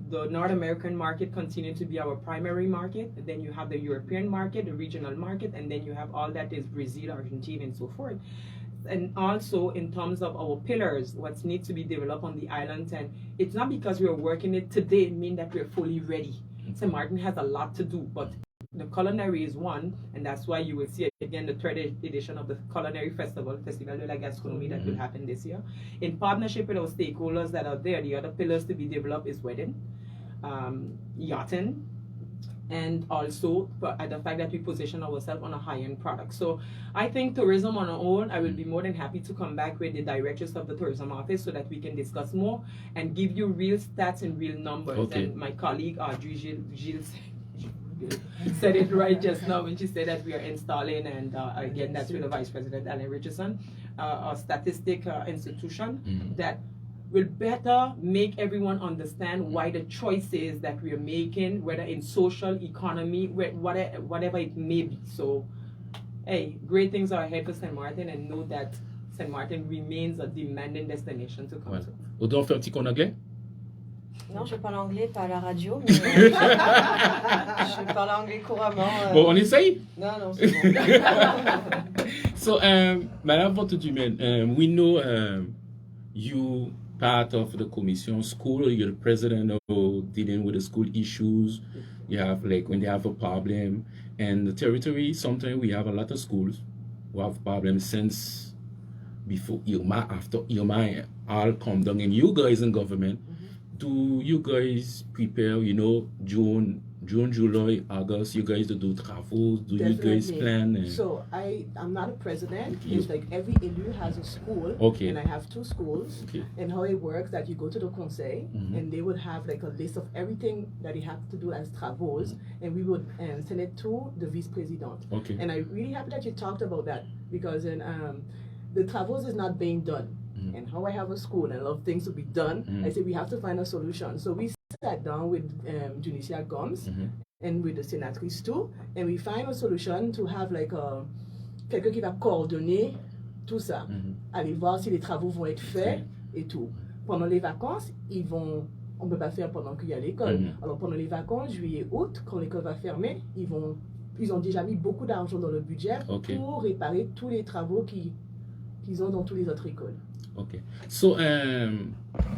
The North American market continues to be our primary market, and then you have the European market, the regional market, and then you have all that is Brazil, Argentina, and so forth. And also in terms of our pillars, what needs to be developed on the islands, and it's not because we're working it today mean that we're fully ready. St. Martin has a lot to do, but the culinary is one, and that's why you will see again the third edition of the Culinary Festival, Festival de la Gastronomie, that will happen this year. In partnership with our stakeholders that are there, the other pillars to be developed is wedding, yachting, and also the fact that we position ourselves on a high-end product. So I think tourism on our own, I will be more than happy to come back with the directors of the tourism office so that we can discuss more and give you real stats and real numbers. And my colleague Audrey Gilles said it right just now when she said that we are installing, and again that's with the Vice President Alan Richardson, a statistic institution that will better make everyone understand why the choices that we are making, whether in social, economy, whatever it may be. So, hey, great things are ahead for St. Martin, and know that St. Martin remains a demanding destination to come to. Autant faire un petit cours en anglais? Non, je parle anglais, pas à la radio, mais je parle anglais couramment. Bon, on essaye? Non, c'est bon. So, Madame Vontudumen, we know you part of the commission school, you're the president of dealing with the school issues. You have like when they have a problem, and the territory, sometimes we have a lot of schools who have problems since before Irma, after Irma, all come down. And you guys in government, do you guys prepare, you know, June, July, August, you guys do travaux, do you guys Definitely. plan? So I'm not a president. Okay. It's like every élu has a school. Okay. And I have 2 schools. Okay. And how it works that you go to the conseil and they would have like a list of everything that they have to do as travaux, and we would send it to the vice-president. Okay. And I'm really happy that you talked about that, because in, the travaux is not being done. And how I have a school and a lot of things to be done, I say we have to find a solution. So we sat down with Junicia Gomes and with the sénatrice too, and we find a solution to have like quelqu'un qui va coordonner tout ça, aller voir si les travaux vont être faits et tout. Pendant les vacances, on ne peut pas faire pendant qu'il y a l'école. Alors pendant les vacances, juillet, août, quand l'école va fermer, ils ont déjà mis beaucoup d'argent dans le budget pour réparer tous les travaux qu'ils ont dans toutes les autres écoles. Ok. So,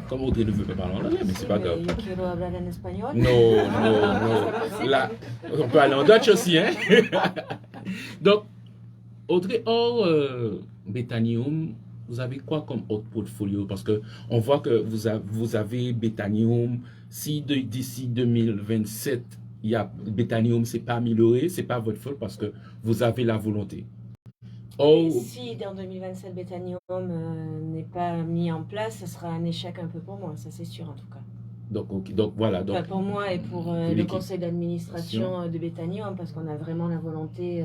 comme Audrey ne veut pas parler en anglais, mais c'est pas grave. Yo quiero hablar en español. Non. Là, on peut aller en Dutch aussi, hein. Donc, Audrey, hors Bethanium, vous avez quoi comme autre portfolio? Parce que on voit que vous avez Bethanium. Si d'ici 2027, Bethanium c'est pas amélioré, c'est pas votre faute parce que vous avez la volonté. Et si dans 2027 Bethanium n'est pas mis en place, ce sera un échec un peu pour moi, ça c'est sûr en tout cas. Donc voilà. Enfin, pour moi et pour le conseil d'administration de Bethanium, parce qu'on a vraiment la volonté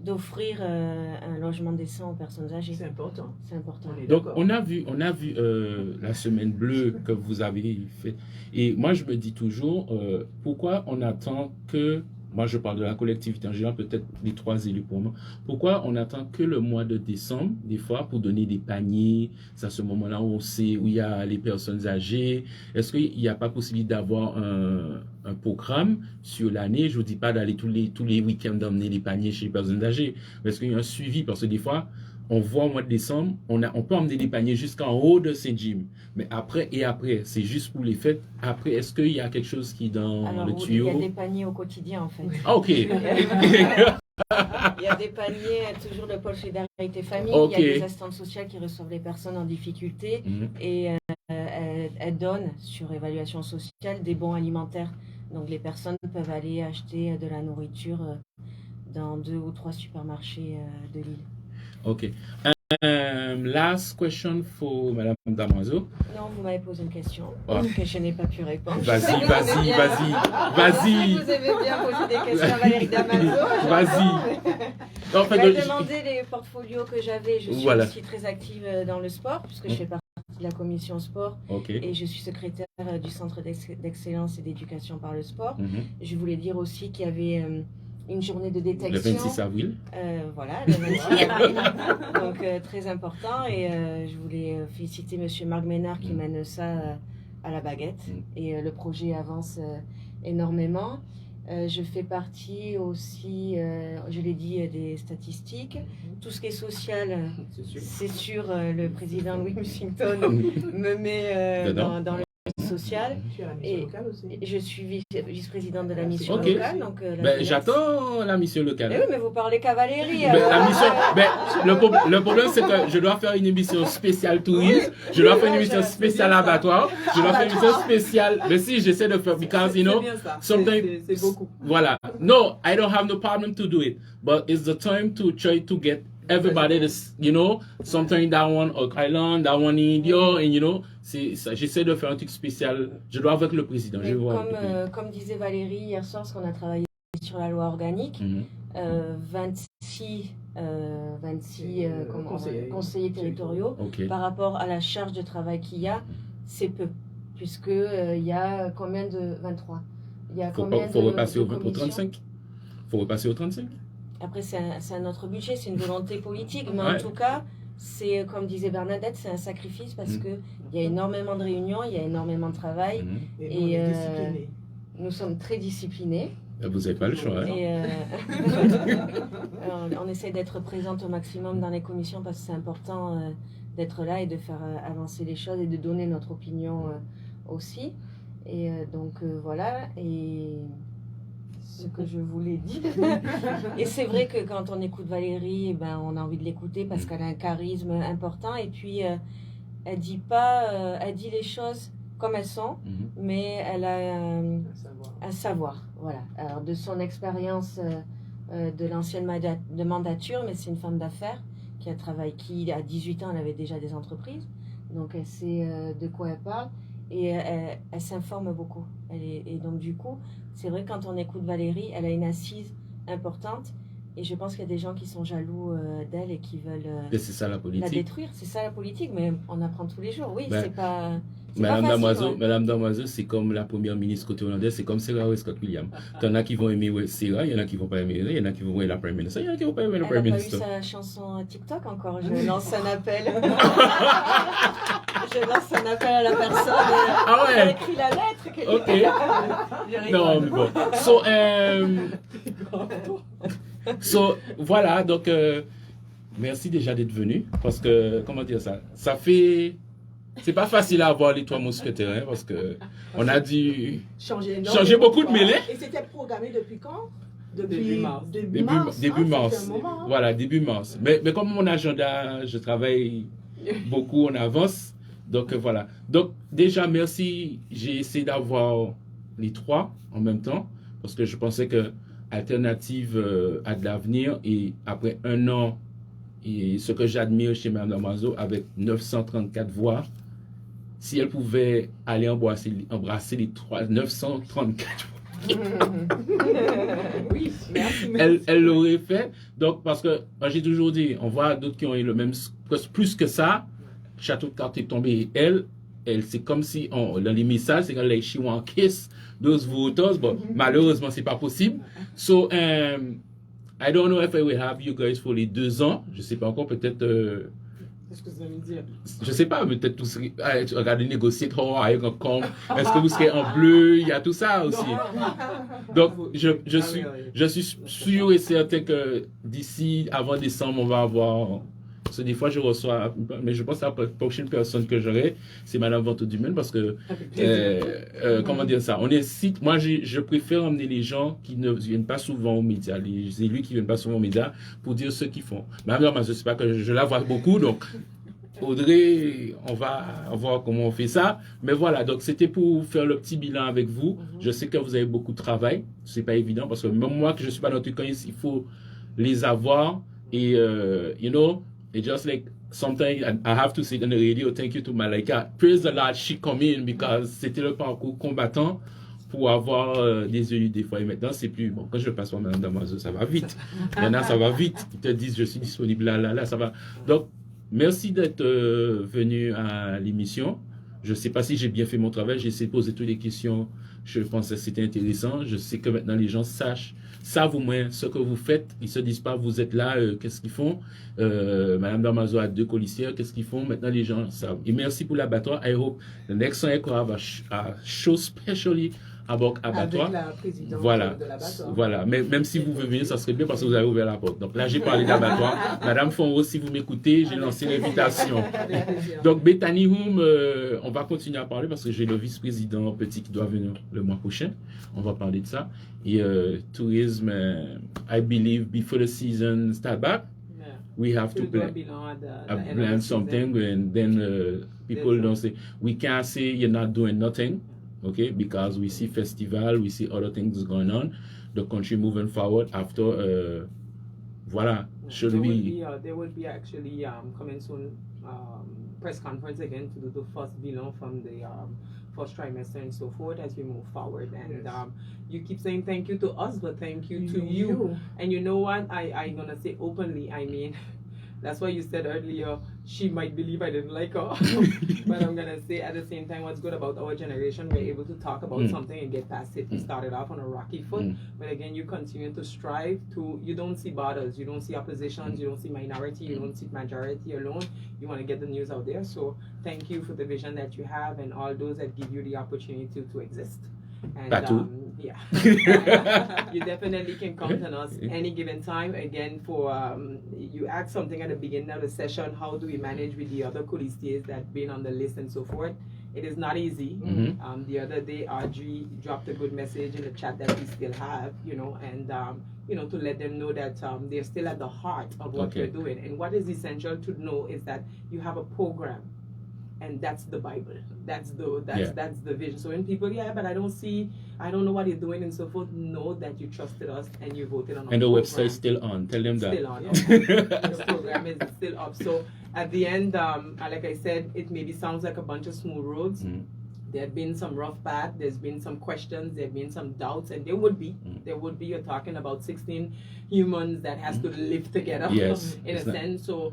d'offrir un logement décent aux personnes âgées. C'est important. C'est important. Donc on a vu la semaine bleue que vous avez fait. Et moi je me dis toujours, pourquoi on attend que, moi je parle de la collectivité en général, peut-être les 3 élus pour moi, pourquoi on attend que le mois de décembre, des fois, pour donner des paniers, c'est à ce moment-là où on sait où il y a les personnes âgées. Est-ce qu'il n'y a pas possibilité d'avoir un programme sur l'année? Je ne vous dis pas d'aller tous les week-ends d'emmener les paniers chez les personnes âgées, mais est-ce qu'il y a un suivi? Parce que des fois, on voit au mois de décembre, on peut emmener des paniers jusqu'en haut de Saint-Jim. Mais après, c'est juste pour les fêtes. Après, est-ce qu'il y a quelque chose qui est dans le tuyau? Il y a des paniers au quotidien, en fait. Ah, ok. Il y a des paniers, toujours le pôle Solidarité Famille. Il y a des assistantes sociales qui reçoivent les personnes en difficulté et elles donnent, sur évaluation sociale, des bons alimentaires. Donc, les personnes peuvent aller acheter de la nourriture dans 2 ou 3 supermarchés de l'île. Ok. Last question for Madame Damoiseau. Non, vous m'avez posé une question que je n'ai pas pu répondre. Vas-y. Vous avez bien posé des questions à Valérie Damoiseau. Vas-y. Elle m'a demandé les portfolios que j'avais. Je suis aussi très active dans le sport, puisque je fais partie de la commission sport et je suis secrétaire du centre d'excellence et d'éducation par le sport. Je voulais dire aussi qu'il y avait une journée de détection. Le 26 avril. Voilà, le 26 avril. Donc, très important. Et je voulais féliciter M. Marc Ménard qui mène ça à la baguette. Et le projet avance énormément. Je fais partie aussi, je l'ai dit, des statistiques. Tout ce qui est social, c'est sûr, le président Louis Mussington me met dans le social. Et je suis vice-présidente de la mission locale. Donc, j'attends la mission locale. Mais oui, mais vous parlez qu'à Valérie. Le problème, c'est que je dois faire une émission spéciale tourisme, je dois faire une émission spéciale abattoir, je dois faire une émission spéciale. Mais si j'essaie de faire, because, you know, sometimes. C'est beaucoup. Voilà. No, I don't have no problem to do it, but it's the time to try to get everybody is, you know, sometimes that one Oak Island, that one in India, and you know, j'essaie de faire un truc spécial. Je dois avec le président. Comme disait Valérie hier soir, parce qu'on a travaillé sur la loi organique, 26 conseillers territoriaux, par rapport à la charge de travail qu'il y a, c'est peu, puisque il y a combien de 23. Il y a combien faut repasser au 35. Faut repasser au 35. Après, c'est un autre budget, c'est une volonté politique, mais en tout cas, c'est, comme disait Bernadette, c'est un sacrifice parce qu'il y a énormément de réunions, il y a énormément de travail, et nous sommes très disciplinés. Vous n'avez pas le choix. Hein? Et on essaie d'être présente au maximum dans les commissions parce que c'est important d'être là et de faire avancer les choses et de donner notre opinion aussi. Et donc voilà, et ce que je voulais dire. Et c'est vrai que quand on écoute Valérie, ben, on a envie de l'écouter parce qu'elle a un charisme important et puis elle dit les choses comme elles sont, mais elle a un savoir. Voilà. Alors de son expérience de l'ancienne mandature, mais c'est une femme d'affaires qui a travaillé, qui à 18 ans, elle avait déjà des entreprises, donc elle sait de quoi elle parle. Et elle s'informe beaucoup. Et donc, du coup, c'est vrai, quand on écoute Valérie, elle a une assise importante. Et je pense qu'il y a des gens qui sont jaloux d'elle et qui veulent c'est ça, la politique. la détruire. C'est ça la politique, mais on apprend tous les jours. Oui, Ben, c'est pas. Madame Damoiseau, c'est comme la première ministre côté hollandais, c'est comme Sarah Scott Williams. Il y en a qui vont aimer Sarah, il y en a qui vont pas aimer, il y en a qui vont aimer la Prime Minister, il y en a qui vont pas aimer la Prime Minister. Elle n'a pas eu sa chanson TikTok encore. Je lance un appel. Je lance un appel à la personne. Ah ouais. Elle écrit la lettre. Ok. Non, mais bon. So, voilà, donc merci déjà d'être venu parce que, comment dire ça, ça fait. C'est pas facile à avoir les trois mousquetaires hein, parce que on a dû changer beaucoup de mêlées. Et c'était programmé depuis quand? Début mars. Début mars. Moment, hein. Voilà, début mars. Mais comme mon agenda, je travaille beaucoup en avance. Donc voilà. Donc déjà, merci. J'ai essayé d'avoir les trois en même temps parce que je pensais que Alternative a de l'avenir et après un an, et ce que j'admire chez Mme Damoiseau avec 934 voix, si elle pouvait aller embrasser les 934 oui, merci. Elle l'aurait fait. Donc, parce que j'ai toujours dit, on voit d'autres qui ont eu le même, plus que ça. Château de cartes est tombé. Elle c'est comme si, dans les messages, c'est comme like she want kiss those voters. But malheureusement, c'est pas possible. So, I don't know if I will have you guys pour les 2 ans. Je sais pas encore, peut-être. Qu'est-ce que vous allez me dire? Je sais pas, peut-être vous serez. Regardez, négocier, est-ce que vous serez en bleu? Il y a tout ça aussi. Donc, je suis sûr et certain que d'ici, avant décembre, on va avoir. Parce que des fois, je reçois. Mais je pense que la prochaine personne que j'aurai, c'est Madame Venteux-Dumaine parce que. Comment dire ça? On incite. Moi, je préfère emmener les gens qui ne viennent pas souvent aux médias, les élus qui ne viennent pas souvent aux médias, pour dire ce qu'ils font. Madame, je ne sais pas que je la vois beaucoup, donc. Audrey, on va voir comment on fait ça. Mais voilà, donc c'était pour faire le petit bilan avec vous. Je sais que vous avez beaucoup de travail. C'est pas évident parce que même moi, que je suis pas dans tout cas, il faut les avoir. Et, you know, it's just like sometimes I have to say on the radio, thank you to Malaika. Praise the Lord, she come in because c'était le parcours combattant pour avoir des élus des fois. Et maintenant, c'est plus bon. Quand je passe par Mme Damoiseau, ça va vite. Maintenant, ça va vite. Ils te disent, je suis disponible là, ça va. Donc, merci d'être venu à l'émission. Je ne sais pas si j'ai bien fait mon travail. J'ai essayé de poser toutes les questions. Je pense que c'était intéressant. Je sais que maintenant les gens savent au moins ce que vous faites. Ils ne se disent pas, vous êtes là, qu'est-ce qu'ils font? Madame Damoiseau a 2 colissières, qu'est-ce qu'ils font? Maintenant les gens savent. Et merci pour l'abattoir. I hope the next time I have a show specially about abattoir. Avec la présidente voilà, de l'abattoir. voilà. Mais même si vous venez venir, ça serait bien parce que vous avez ouvert la porte. Donc là, j'ai parlé d'abattoir. Madame Fonro, si vous m'écoutez, j'ai lancé l'invitation. Donc, Bethany Houm, on va continuer à parler parce que j'ai le vice-président petit qui doit venir le mois prochain. On va parler de ça. Et tourisme, I believe before the season start back, we have to plan something, and then people don't say, we can't say you're not doing nothing. Okay, because we see festival, we see other things going on, the country moving forward after, voilà, should we... There will be actually coming soon press conference again to do the first bilan from the first trimester and so forth as we move forward. And you keep saying thank you to us, but thank you to you. And you know what, I'm gonna say openly, I mean, that's why you said earlier, she might believe I didn't like her. But I'm going to say at the same time, what's good about our generation, we're able to talk about something and get past it. We started off on a rocky foot. But again, you continue to strive to, you don't see borders, you don't see oppositions, you don't see minority, you don't see majority alone. You want to get the news out there. So thank you for the vision that you have and all those that give you the opportunity to exist. And, Batu. yeah. You definitely can count on us any given time. Again, you asked something at the beginning of the session, how do we manage with the other colistiers that have been on the list and so forth? It is not easy. The other day, Audrey dropped a good message in the chat that we still have, and to let them know that they're still at the heart of what we're doing. And what is essential to know is that you have a program, and that's the Bible. That's the vision. So when people, but I don't know what you're doing and so forth, know that you trusted us and you voted on our And the program. website's still on. Tell them that. Still on. The program is still up. So at the end, like I said, it maybe sounds like a bunch of smooth roads. There have been some rough paths, there's been some questions, there have been some doubts, and there would be. You're talking about 16 humans that has to live together in a sense. So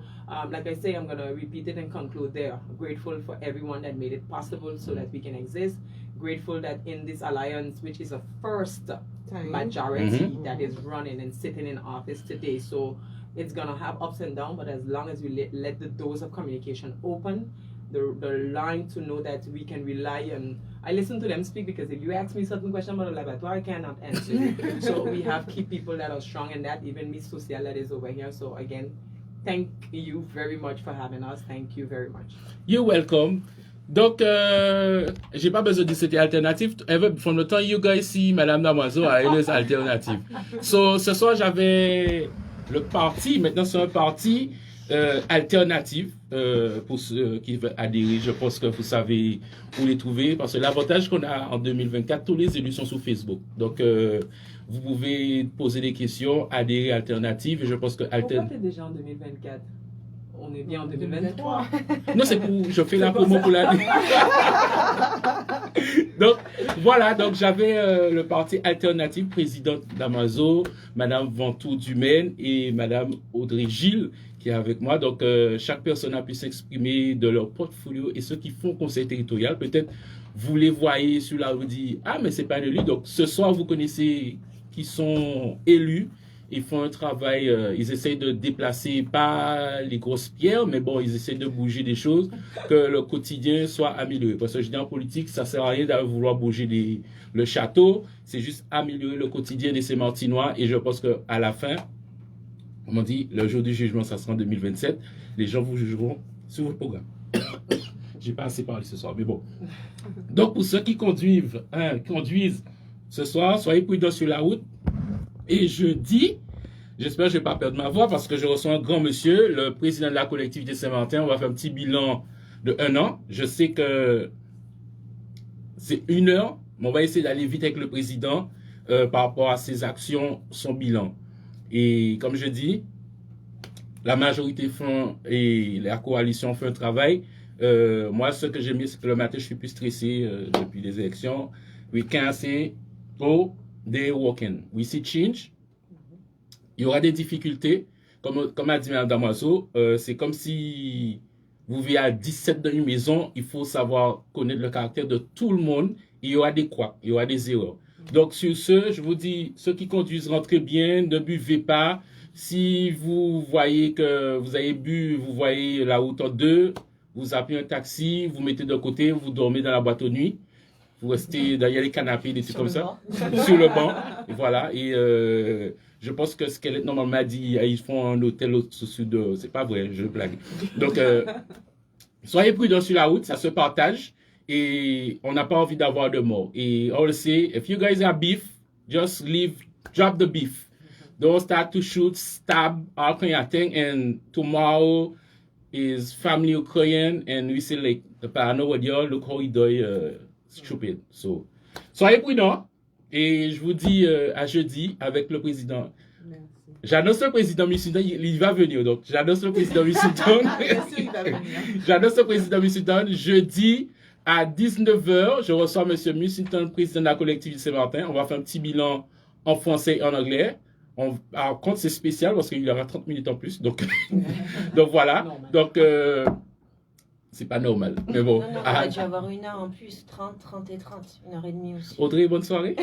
like I say, I'm going to repeat it and conclude there. Grateful for everyone that made it possible so that we can exist. Grateful that in this alliance, which is a first majority that is running and sitting in office today. So it's going to have ups and downs, but as long as we let the doors of communication open, the line to know that we can rely on. I listen to them speak because if you ask me certain question about the laboratory, I cannot answer you. So we have key people that are strong in that, even Miss Social that is over here. So again, thank you very much for having us. Thank you very much. You're welcome. Donc, j'ai pas besoin de dire c'était alternatif. From the time you guys see Madame Damoiseau, elle est alternative. So, ce soir, j'avais le parti. Maintenant, c'est un parti alternative pour ceux qui veulent adhérer. Je pense que vous savez où les trouver parce que l'avantage qu'on a en 2024, tous les élus sont sur Facebook. Donc, vous pouvez poser des questions, adhérer à Alternative. Et je pense que Pourquoi t'es déjà en 2024? On est bien en 2023. Non, c'est pour, je fais la promo pour l'année. Donc, voilà, donc j'avais le parti Alternative, présidente d'Amazo, Madame Ventoux Dumaine et Madame Audrey Gilles qui est avec moi. Donc, chaque personne a pu s'exprimer de leur portfolio et ceux qui font conseil territorial, peut-être vous les voyez sur la rue, dit ah, mais c'est pas un élu. Donc, ce soir, vous connaissez qui sont élus. Ils font un travail, ils essayent de déplacer pas les grosses pierres, mais bon, ils essayent de bouger des choses, que le quotidien soit amélioré. Parce que je dis en politique, ça sert à rien de vouloir bouger le château, c'est juste améliorer le quotidien de ces Martinois. Et je pense qu'à la fin, comme on dit, le jour du jugement, ça sera en 2027, les gens vous jugeront sur votre programme. J'ai pas assez parlé ce soir, mais bon. Donc, pour ceux qui conduisent ce soir, soyez prudents sur la route. Et jeudi, j'espère que je ne vais pas perdre ma voix parce que je reçois un grand monsieur, le président de la collectivité Saint-Martin. On va faire un petit bilan de 1 an. Je sais que c'est 1 heure, mais on va essayer d'aller vite avec le président par rapport à ses actions, son bilan. Et comme je dis, la majorité font et la coalition fait un travail. Moi, ce que j'aime bien, c'est que le matin, je suis plus stressé depuis les élections. We can say, oh, they're working. We see change. Il y aura des difficultés. Comme a dit Mme Damoiseau, c'est comme si vous vivez à 17 dans une maison, il faut savoir connaître le caractère de tout le monde. Il y aura des couacs, il y aura des erreurs. Donc, sur ce, je vous dis, ceux qui conduisent, rentrez bien, ne buvez pas. Si vous voyez que vous avez bu, vous voyez la route en deux, vous appelez un taxi, vous mettez de côté, vous dormez dans la boîte aux nuit. Vous restez derrière les canapés, des trucs comme ça. Sur le banc. Et voilà. Et je pense que Squelette normalement m'a dit ils font un hôtel au-dessus de. C'est pas vrai, je blague. Donc, soyez prudents sur la route, ça se partage. Et on n'a pas envie d'avoir de morts. Et on le sait, if you guys have beef, just leave, drop the beef. Don't start to shoot, stab, all kind of thing. And tomorrow is family Ukrainian. And we say, like, the parano with you, look how he died. Stupid. So, soyez prudents et je vous dis à jeudi avec le président. Merci. J'annonce le président Missultan, il va venir donc. J'annonce le président Missultan. J'annonce le président Missultan jeudi à 19h. Je reçois M. Missultan, président de la collectivité Saint-Martin. On va faire un petit bilan en français et en anglais. Par contre, c'est spécial parce qu'il y aura 30 minutes en plus. Donc, donc voilà. Donc, c'est pas normal, mais bon. Non, on va dû avoir 1 heure en plus, 30 et 30, 1h30 aussi. Audrey, bonne soirée.